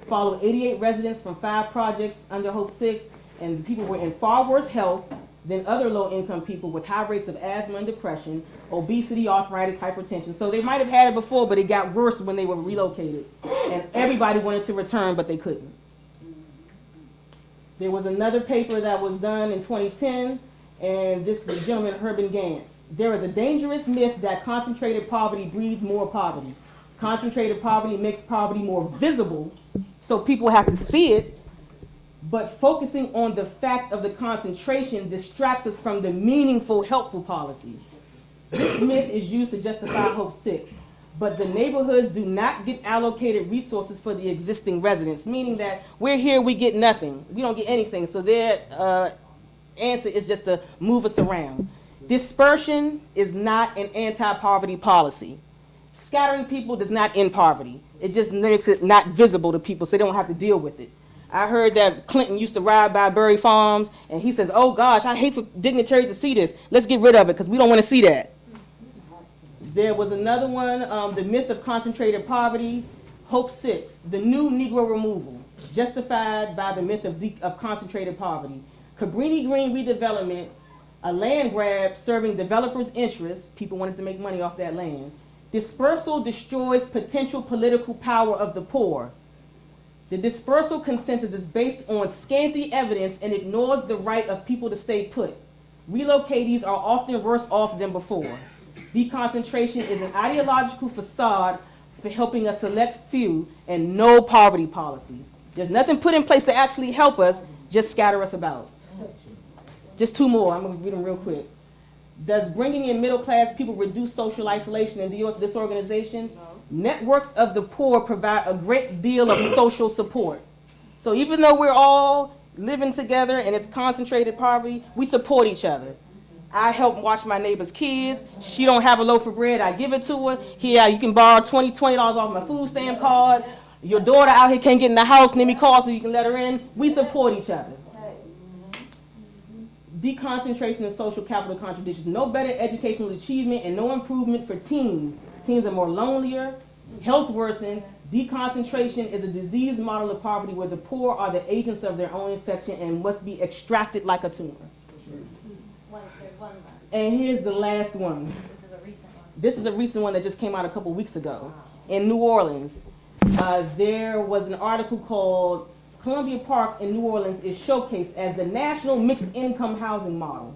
Followed 88 residents from 5 projects under Hope 6, and the people were in far worse health than other low-income people with high rates of asthma and depression, obesity, arthritis, hypertension. So they might have had it before, but it got worse when they were relocated. And everybody wanted to return, but they couldn't. There was another paper that was done in 2010, and this gentleman, Herman Gantz. There is a dangerous myth that concentrated poverty breeds more poverty. Concentrated poverty makes poverty more visible, so people have to see it, but focusing on the fact of the concentration distracts us from the meaningful, helpful policies. This myth is used to justify Hope 6, but the neighborhoods do not get allocated resources for the existing residents, meaning that we're here, we get nothing. We don't get anything, so their answer is just to move us around. Dispersion is not an anti-poverty policy. Scattering people does not end poverty. It just makes it not visible to people so they don't have to deal with it. I heard that Clinton used to ride by Berry Farms, and he says, oh gosh, I hate for dignitaries to see this. Let's get rid of it because we don't want to see that. There was another one, the myth of concentrated poverty, Hope 6, the new Negro removal, justified by the myth of concentrated poverty. Cabrini Green redevelopment, a land grab serving developers' interests, people wanted to make money off that land. Dispersal destroys potential political power of the poor. The dispersal consensus is based on scanty evidence and ignores the right of people to stay put. Relocatees are often worse off than before. Deconcentration is an ideological facade for helping a select few and no poverty policy. There's nothing put in place to actually help us, just scatter us about. Just 2 more, I'm going to read them real quick. Does bringing in middle-class people reduce social isolation in this organization? Networks of the poor provide a great deal of social support. So even though we're all living together and it's concentrated poverty, we support each other. I help watch my neighbor's kids. She don't have a loaf of bread, I give it to her. Here, you can borrow $20 off my food stamp card. Your daughter out here can't get in the house, let me call so you can let her in. We support each other. Deconcentration and social capital contradictions. No better educational achievement and no improvement for teens. Teens are more lonelier, health worsens. Deconcentration is a disease model of poverty where the poor are the agents of their own infection and must be extracted like a tumor. And here's the last one. This is a recent one that just came out a couple weeks ago. In New Orleans, there was an article called Columbia Park in New Orleans is showcased as the national mixed income housing model.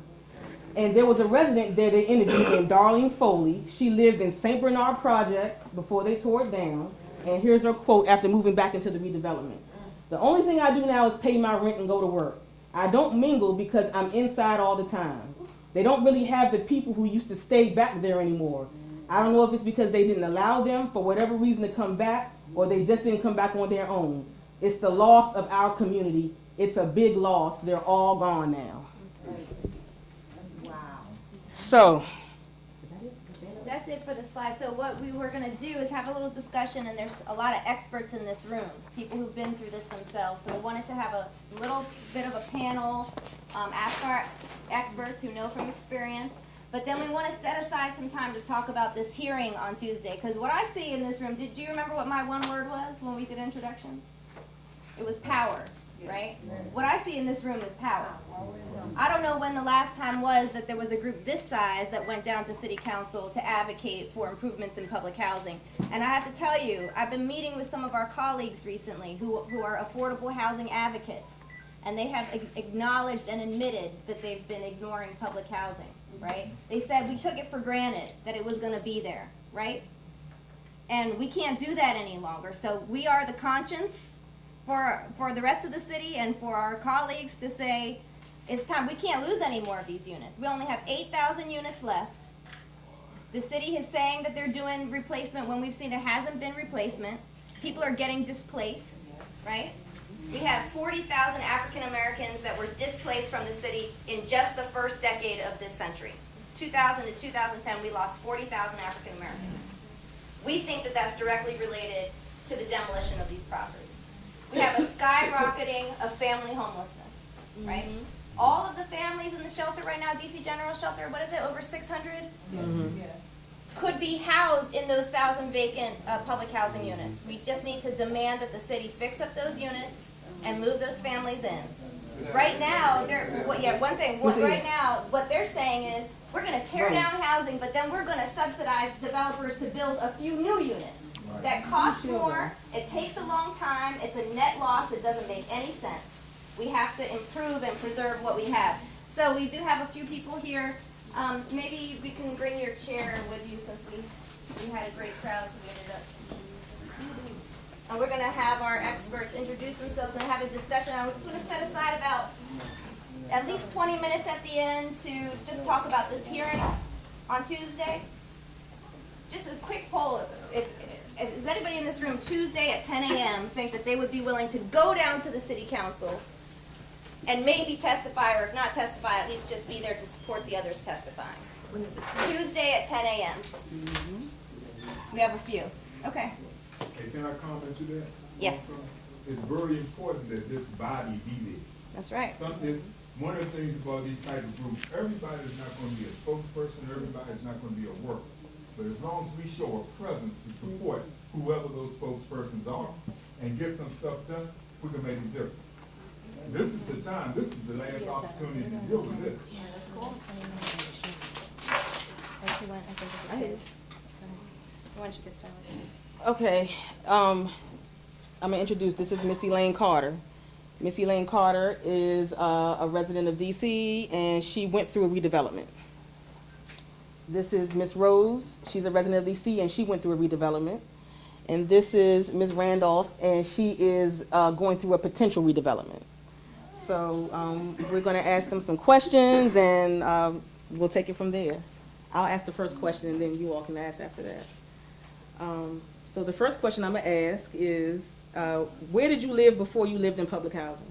And there was a resident there they interviewed named Darlene Foley. She lived in St. Bernard Projects before they tore it down. And here's her quote after moving back into the redevelopment. "The only thing I do now is pay my rent and go to work. I don't mingle because I'm inside all the time. They don't really have the people who used to stay back there anymore. I don't know if it's because they didn't allow them for whatever reason to come back or they just didn't come back on their own. It's the loss of our community. It's a big loss. They're all gone now." Wow. So, That's it for the slide. So what we were gonna do is have a little discussion, and there's a lot of experts in this room, people who've been through this themselves. So we wanted to have a little bit of a panel, ask our experts who know from experience. But then we wanna set aside some time to talk about this hearing on Tuesday. Because what I see in this room, do you remember what my one word was when we did introductions? It was power, right? What I see in this room is power. I don't know when the last time was that there was a group this size that went down to city council to advocate for improvements in public housing. And I have to tell you, I've been meeting with some of our colleagues recently who are affordable housing advocates. And they have acknowledged and admitted that they've been ignoring public housing, right? They said we took it for granted that it was gonna be there, right? And we can't do that any longer. So we are the conscience for the rest of the city and for our colleagues to say, it's time, we can't lose any more of these units. We only have 8,000 units left. The city is saying that they're doing replacement when we've seen it hasn't been replacement. People are getting displaced, right? We have 40,000 African Americans that were displaced from the city in just the first decade of this century. 2000 to 2010, we lost 40,000 African Americans. We think that that's directly related to the demolition of these properties. We have a skyrocketing of family homelessness, right? All of the families in the shelter right now, DC General Shelter, what is it, over 600? Could be housed in those 1,000 vacant public housing units. We just need to demand that the city fix up those units and move those families in. Right now, right now, what they're saying is, we're gonna tear down housing, but then we're gonna subsidize developers to build a few new units. That costs more, it takes a long time, it's a net loss, it doesn't make any sense. We have to improve and preserve what we have. So we do have a few people here. Maybe we can bring your chair with you since we had a great crowd, so we ended up. And we're gonna have our experts introduce themselves and have a discussion. I'm just gonna set aside about at least 20 minutes at the end to just talk about this hearing on Tuesday. Just a quick poll. Does anybody in this room Tuesday at 10 a.m. think that they would be willing to go down to the city council and maybe testify, or if not testify, at least just be there to support the others testifying? Tuesday at 10 a.m. We have a few. Okay. Hey, can I comment to that? Yes. It's very important that this body be there. That's right. One of the things about these type of groups, everybody's not going to be a spokesperson, everybody's not going to be a worker. But as long as we show a presence to support whoever those spokespersons are and get some stuff done, we can make a difference. This is the time, this is the last opportunity to deal with this. Yeah, that's cool. Why don't you get started? okay, I'm gonna introduce, this is Miss Elaine Carter. Miss Elaine Carter is a resident of DC, and she went through a redevelopment. This is Miss Rose, she's a resident of DC, and she went through a redevelopment. And this is Ms. Randolph, and she is going through a potential redevelopment. So we're gonna ask them some questions, and we'll take it from there. I'll ask the first question, and then you all can ask after that. So the first question I'm gonna ask is, where did you live before you lived in public housing?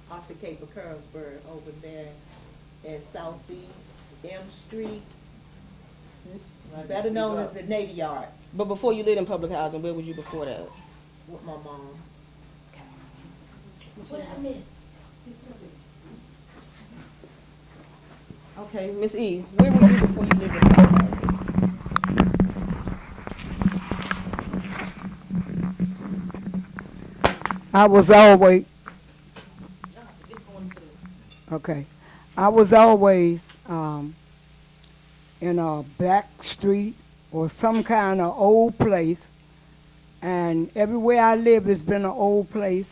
Off the Cape of Carlsbad over there at Southeast M Street, better known as the Navy Yard, But before you lived in public housing, where was you before that? with my mom's. Okay, Miss E, where were you before you lived in public housing? I was always, okay, I was always in a back street or some kind of old place, and everywhere I live has been an old place,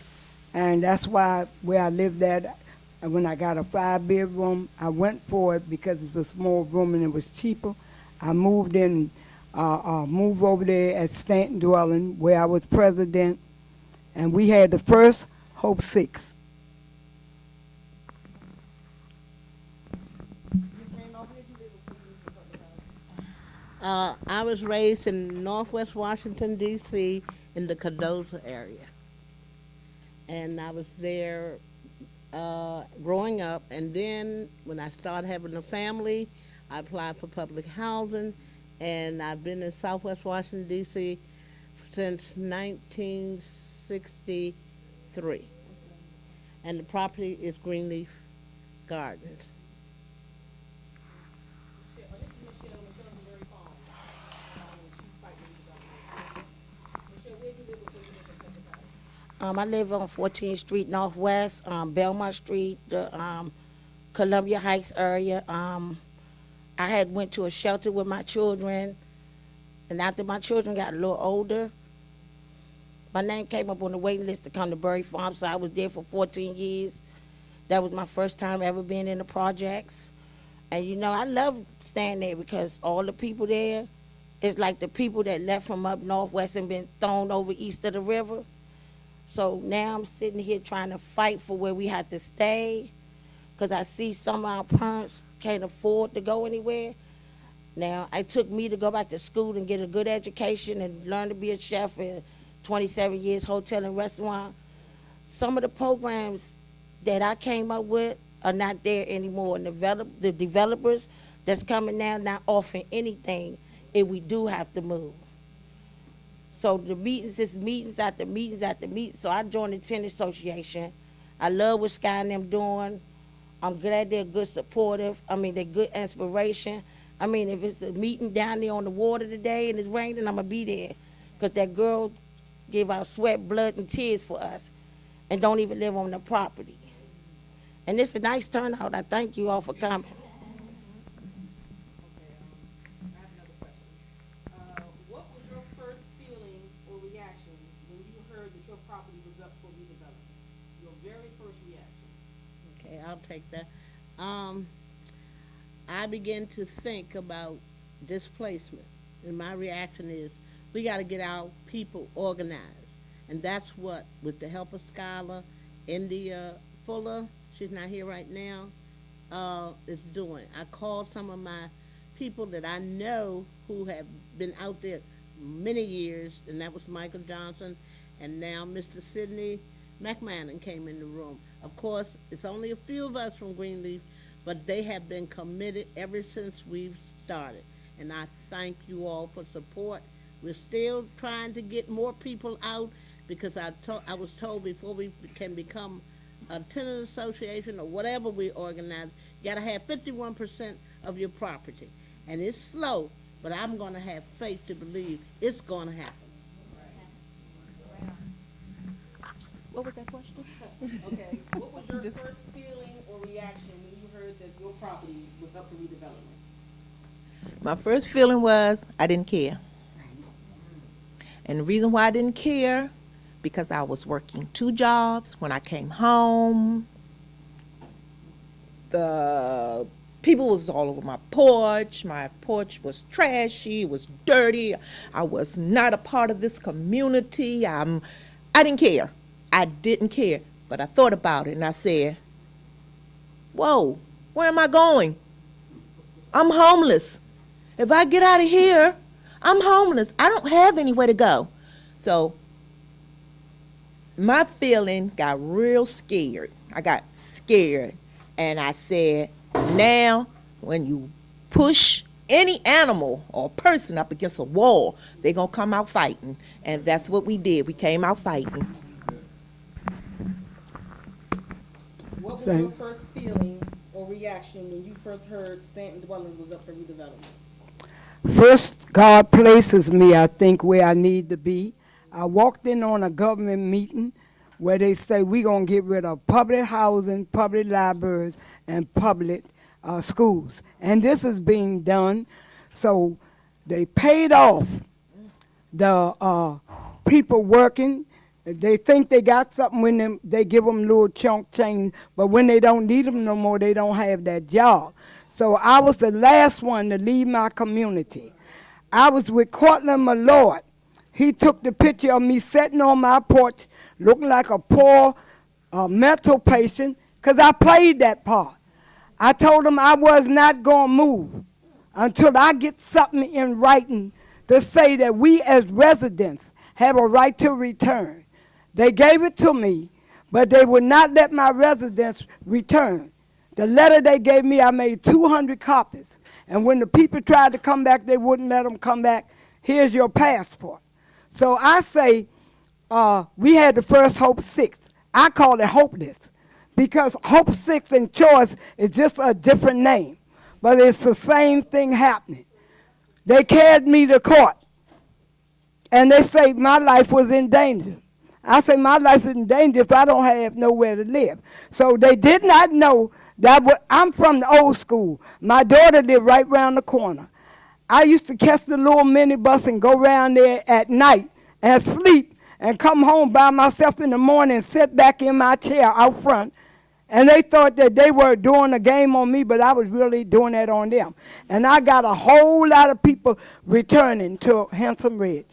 and that's why where I lived at, when I got a 5-bedroom, I went for it because it was more room and it was cheaper. I moved moved over there at Stanton Dwelling where I was president, and we had the first Hope 6. I was raised in Northwest Washington, D.C., in the Cardozo area. And I was there growing up. And then when I started having a family, I applied for public housing. And I've been in Southwest Washington, D.C. since 1963. And the property is Greenleaf Gardens. I live on 14th Street Northwest, Belmont Street, the Columbia Heights area. I had went to a shelter with my children, and after my children got a little older, my name came up on the waiting list to come to Berry Farm, so I was there for 14 years. That was my first time ever being in the projects. And you know, I love staying there because all the people there, it's like the people that left from up northwest and been thrown over east of the river. So now I'm sitting here trying to fight for where we have to stay because I see some of our parents can't afford to go anywhere. Now, it took me to go back to school and get a good education and learn to be a chef for 27 years, hotel and restaurant. Some of the programs that I came up with are not there anymore. And the developers that's coming now not offering anything if we do have to move. So the meetings is meetings after meetings after meetings. So I joined the tennis association. I love what Sky and them doing. I'm glad they're good supportive. I mean, they're good inspiration. I mean, if it's a meeting down there on the water today and it's raining, I'm going to be there. Because that girl gave out sweat, blood, and tears for us and don't even live on the property. And it's a nice turnout. I thank you all for coming. What was your first feeling or reaction when you heard that your property was up for redevelopment? Your very first reaction? Okay, I'll take that. I began to think about displacement, and my reaction is we got to get our people organized. And that's what, with the help of Skylar, India Fuller, she's not here right now, is doing. I called some of my people that I know who have been out there many years, and that was Michael Johnson, and now Mr. Sidney McMahon came in the room. Of course, it's only a few of us from Greenleaf, but they have been committed ever since we've started. And I thank you all for support. We're still trying to get more people out because I was told before we can become a tenant association or whatever we organize, you gotta have 51% of your property. And it's slow, but I'm gonna have faith to believe it's gonna happen. What was that question? Okay, what was your first feeling or reaction when you heard that your property was up for redevelopment? My first feeling was I didn't care. And the reason why I didn't care, because I was working 2 jobs. When I came home, the people was all over my porch. My porch was trashy, it was dirty. I was not a part of this community. I didn't care. I didn't care. But I thought about it and I said, whoa, where am I going? I'm homeless. If I get out of here, I'm homeless. I don't have anywhere to go. So my feeling got real scared. I got scared. And I said, now when you push any animal or person up against a wall, they're going to come out fighting. And that's what we did. We came out fighting. What was Same. your first feeling or reaction when you first heard Stanton Dwelling was up for redevelopment? First, God places me, I think, where I need to be. I walked in on a government meeting where they say we're going to get rid of public housing, public libraries, and public schools. And this is being done. So they paid off the people working. They think they got something when they give them little chunk change, but when they don't need them no more, they don't have that job. So I was the last one to leave my community. I was with Cortland Malord. He took the picture of me sitting on my porch looking like a poor mental patient because I played that part. I told him I was not going to move until I get something in writing to say that we as residents have a right to return. They gave it to me, but they would not let my residents return. The letter they gave me, I made 200 copies. And when the people tried to come back, they wouldn't let them come back. Here's your passport. So I say we had the first Hope 6. I call it hopeless because Hope 6 and Choice is just a different name. But it's the same thing happening. They carried me to court, and they say my life was in danger. I say my life is in danger if I don't have nowhere to live. So they did not know that I'm from the old school. My daughter lived right around the corner. I used to catch the little minibus and go around there at night and sleep and come home by myself in the morning and sit back in my chair out front. And they thought that they were doing a game on me, but I was really doing that on them. And I got a whole lot of people returning to Handsome Ridge.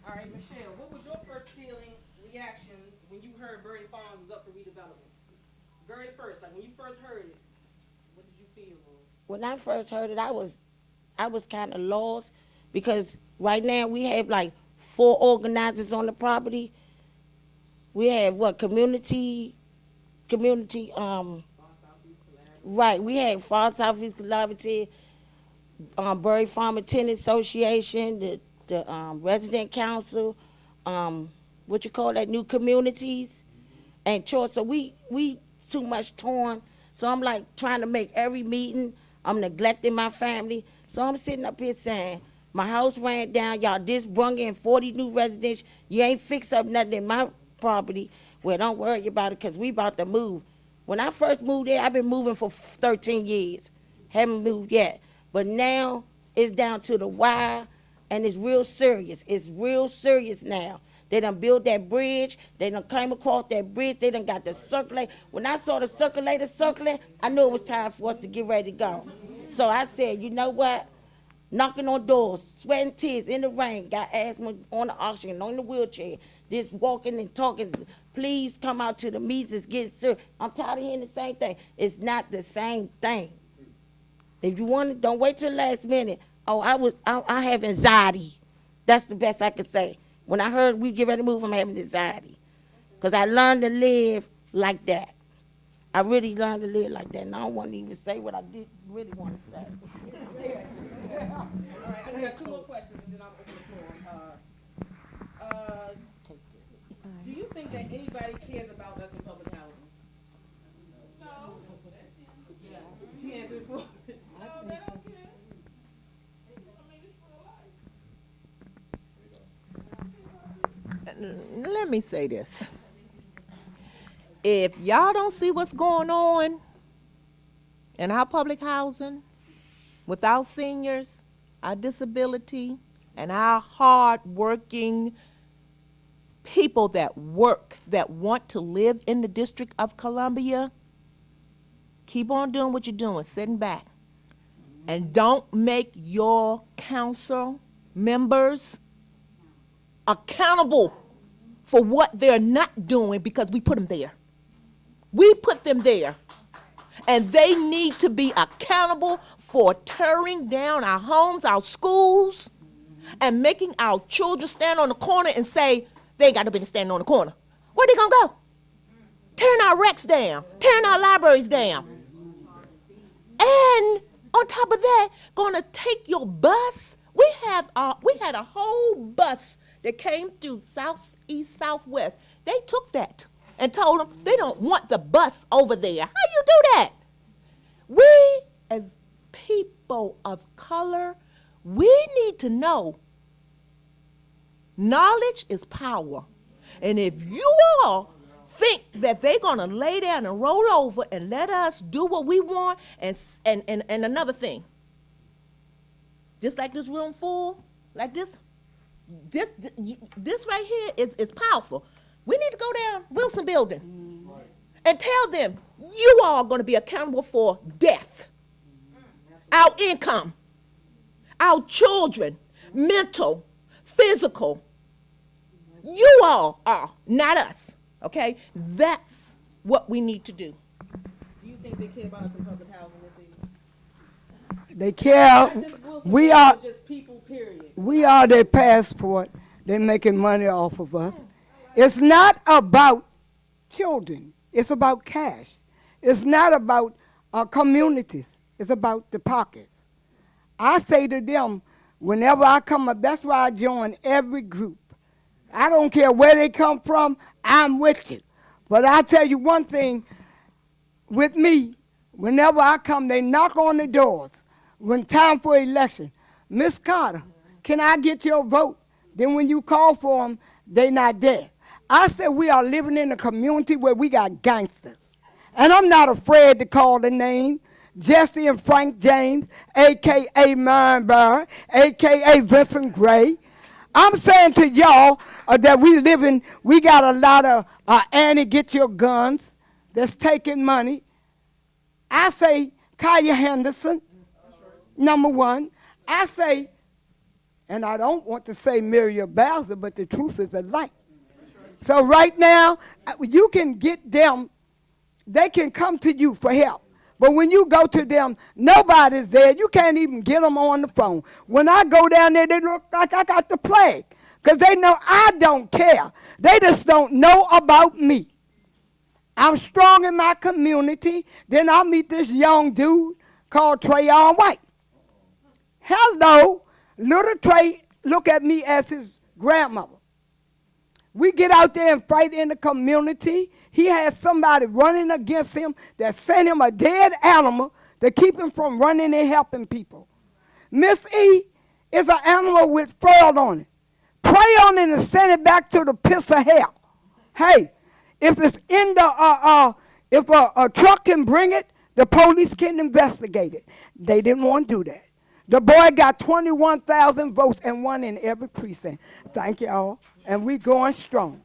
All right, Michelle, what was your first feeling, reaction when you heard Berry Farms was up for redevelopment? Very first, like when you first heard it, what did you feel? When I first heard it, I was kind of lost because right now we have like 4 organizers on the property. We have community, right, we have Far Southeast Collaborative, Bury Farm and Tenant Association, the Resident Council, new communities, and choice. So we too much torn. So I'm like trying to make every meeting. I'm neglecting my family. So I'm sitting up here saying, my house ran down, y'all just brung in 40 new residents. You ain't fixed up nothing in my property. Well, don't worry about it because we about to move. When I first moved there, I've been moving for 13 years. Haven't moved yet. But now it's down to the wire, and it's real serious. It's real serious now. They done built that bridge. They done came across that bridge. They done got the circulator. When I saw the circulator circling, I knew it was time for us to get ready to go. So I said, you know what? Knocking on doors, sweating tears in the rain, got asthma on the oxygen, on the wheelchair, just walking and talking. Please come out to the meetings, it's getting serious. I'm tired of hearing the same thing. It's not the same thing. If you want it, don't wait till the last minute. Oh, I have anxiety. That's the best I could say. When I heard we get ready to move, I'm having anxiety. Because I learned to live like that. I really learned to live like that. And I don't want to even say what I did really want to say. All right, I got 2 more questions and then I'll open the floor. Do you think that anybody cares about us in public housing? No. She answered for it. No, they don't care. Let me say this. If y'all don't see what's going on in our public housing with our seniors, our disability, and our hard-working people that work, that want to live in the District of Columbia, keep on doing what you're doing, sitting back. And don't make your council members accountable for what they're not doing because we put them there. We put them there. And they need to be accountable for tearing down our homes, our schools, and making our children stand on the corner and say, they ain't got no business standing on the corner. Where they gonna go? Tearing our recs down, tearing our libraries down. And on top of that, gonna take your bus. We had a whole bus that came through southeast, southwest. They took that and told them they don't want the bus over there. How you do that? We, as people of color, we need to know knowledge is power. And if you all think that they're going to lay down and roll over and let us do what we want, and another thing, just like this room full, like this right here is powerful. We need to go down Wilson Building and tell them, you all are going to be accountable for death, our income, our children, mental, physical. You all are, not us, okay? That's what we need to do. Do you think they care about us in public housing this evening? They care. Not just Wilson, We are. but just people, period. We are their passport. They're making money off of us. It's not about children. It's about cash. It's not about communities. It's about the pockets. I say to them, whenever I come up, that's why I join every group. I don't care where they come from, I'm with you. But I tell you one thing, with me, whenever I come, they knock on the doors. When time for election, Miss Carter, can I get your vote? Then when you call for them, they not there. I said we are living in a community where we got gangsters. And I'm not afraid to call the name. Jesse and Frank James, a.k.a. Myron Barr, a.k.a. Vincent Gray. I'm saying to y'all that we got a lot of Annie get your guns that's taking money. I say Kaya Henderson, number one. I say, and I don't want to say Miriam Bowser, but the truth is a light. So right now, you can get them, they can come to you for help. But when you go to them, nobody's there. You can't even get them on the phone. When I go down there, they look like I got the plague because they know I don't care. They just don't know about me. I'm strong in my community. Then I'll meet this young dude called Trayon White. Hello, little Trey, look at me as his grandmother. We get out there and fight in the community. He has somebody running against him that sent him a dead animal to keep him from running and helping people. Miss E is an animal with fur on it. Pray on it and send it back to the pits of hell. Hey, if it's in the, if a truck can bring it, the police can investigate it. They didn't want to do that. The boy got 21,000 votes and won in every precinct. Thank you all. And we going strong.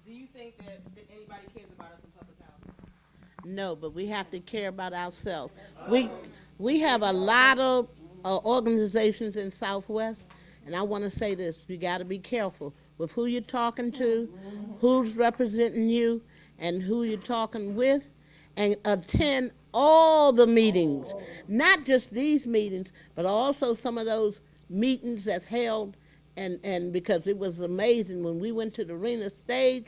Do you think that anybody cares about us in public housing? No, but we have to care about ourselves. We have a lot of organizations in Southwest, and I want to say this. You got to be careful with who you're talking to, who's representing you, and who you're talking with, and attend all the meetings, not just these meetings, but also some of those meetings that's held, and because it was amazing when we went to the arena stage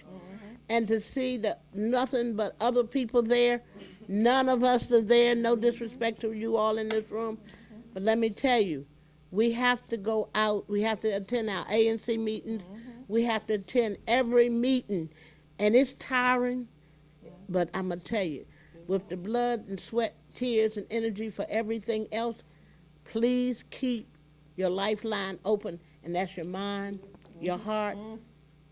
and to see that nothing but other people there, none of us are there, no disrespect to you all in this room, but let me tell you, we have to go out, we have to attend our ANC meetings, we have to attend every meeting, and it's tiring, but I'm going to tell you, with the blood and sweat, tears, and energy for everything else, please keep your lifeline open, and that's your mind, your heart,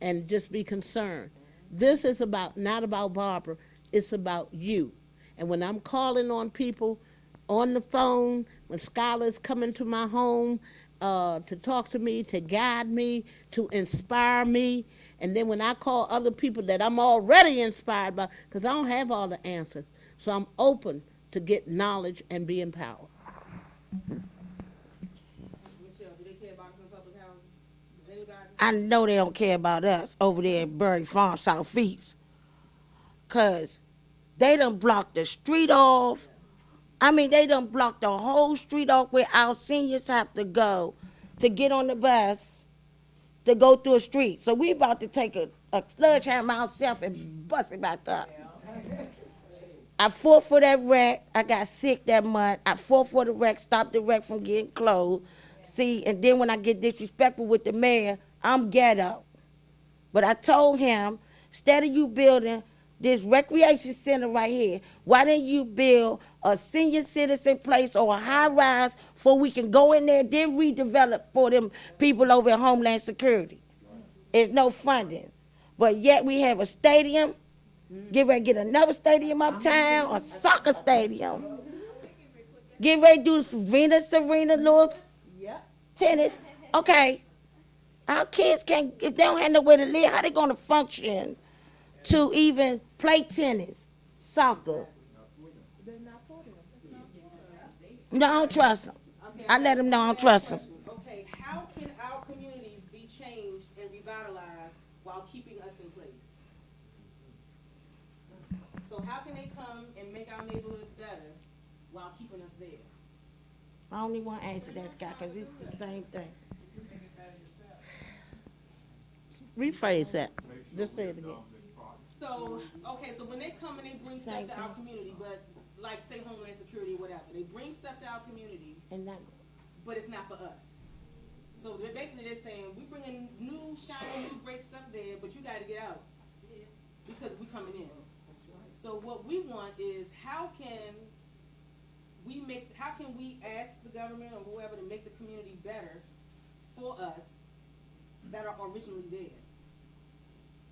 and just be concerned. This is not about Barbara, it's about you. And when I'm calling on people on the phone, when scholars come into my home to talk to me, to guide me, to inspire me, and then when I call other people that I'm already inspired by, because I don't have all the answers, so I'm open to get knowledge and be empowered. Michelle, do they care about us in public housing? Does anybody? I know they don't care about us over there in Berry Farm, Southeast. 'cause they done blocked the street off. I mean, they done blocked the whole street off where our seniors have to go to get on the bus to go through a street. So we about to take a sledgehammer ourselves and bust it back up. I fought for that wreck. I got sick that month. I fought for the wreck, stopped the wreck from getting closed. See, and then when I get disrespectful with the mayor, I'm ghetto. But I told him, instead of you building this recreation center right here, why didn't you build a senior citizen place or a high rise so we can go in there, then redevelop for them people over at Homeland Security? It's no funding. But yet we have a stadium, get ready to get another stadium uptown, a soccer stadium. Get ready to do Serena, little tennis. Okay, our kids can't, if they don't have nowhere to live, how they gonna function to even play tennis, soccer? No, I don't trust them. I let them know I don't trust them. Okay, how can our communities be changed and revitalized while keeping us in place? So how can they come and make our neighborhoods better while keeping us there? I only want to answer that, Scott, because it's the same thing. Rephrase that. Just say it again. So, okay, so when they come and they bring stuff to our community, but like say Homeland Security or whatever, they bring stuff to our community, And that, but it's not for us. So they're basically they're saying, we bringing new, shiny, new, great stuff there, but you gotta get out because we coming in. So what we want is how can we ask the government or whoever to make the community better for us that are originally there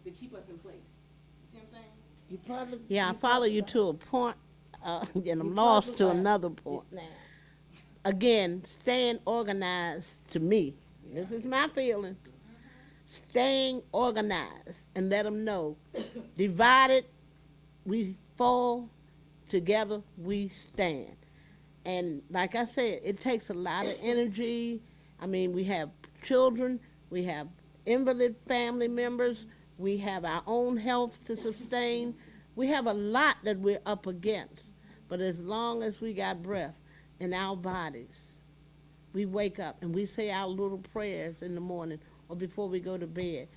to keep us in place? You see what I'm saying? you probably. Yeah, I follow you to a point, and I'm lost to another point. Now, Again, staying organized to me, this is my feeling, staying organized and let them know, divided we fall, together we stand. And like I said, it takes a lot of energy. I mean, we have children, we have invalid family members, we have our own health to sustain. We have a lot that we're up against. But as long as we got breath in our bodies, we wake up and we say our little prayers in the morning or before we go to bed.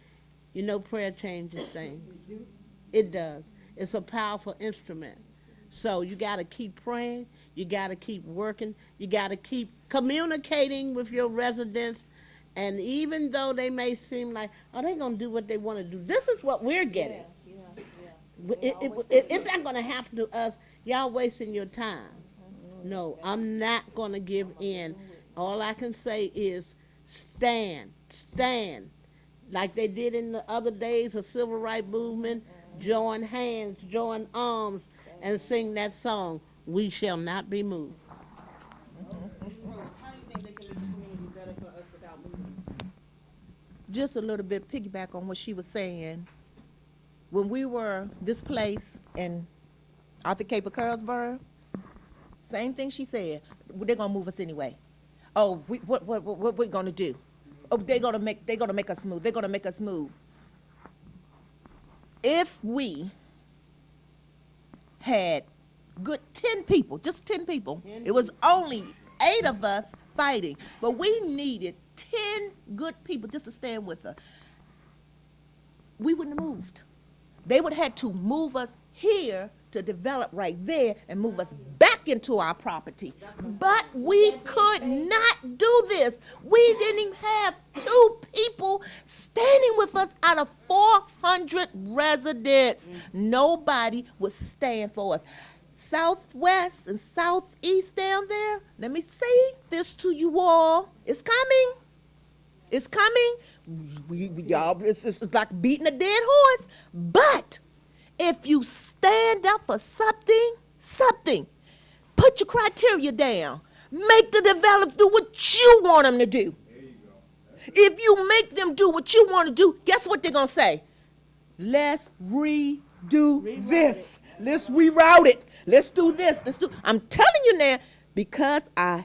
You know, prayer changes things. It does. It's a powerful instrument. So you got to keep praying. You got to keep working. You got to keep communicating with your residents. And even though they may seem like, oh, they're going to do what they want to do, this is what we're getting. It's not going to happen to us. Y'all wasting your time. No, I'm not going to give in. All I can say is stand, stand. Like they did in the other days of civil rights movement, join hands, join arms, and sing that song, We Shall Not Be Moved. Rose, how do you think they can make the community better for us without moving? Just a little bit piggyback on what she was saying. When we were displaced in Arthur Cape of Carlsbad, same thing she said. They're gonna move us anyway. Oh, what we're gonna do? Oh, they're gonna make us move. They're gonna make us move. If we had good 10 people, just 10 people, it was only 8 of us fighting, but we needed 10 good people just to stand with us. We wouldn't have moved. They would have had to move us here to develop right there and move us back into our property. But we could not do this. We didn't even have 2 people standing with us out of 400 residents. Nobody would stand for us. Southwest and southeast down there, let me say this to you all. It's coming. It's coming. Y'all, it's like beating a dead horse. But if you stand up for something, put your criteria down. Make the developers do what you want them to do. If you make them do what you want to do, guess what they're going to say? Let's redo this. Let's reroute it. Let's do this. I'm telling you now, because I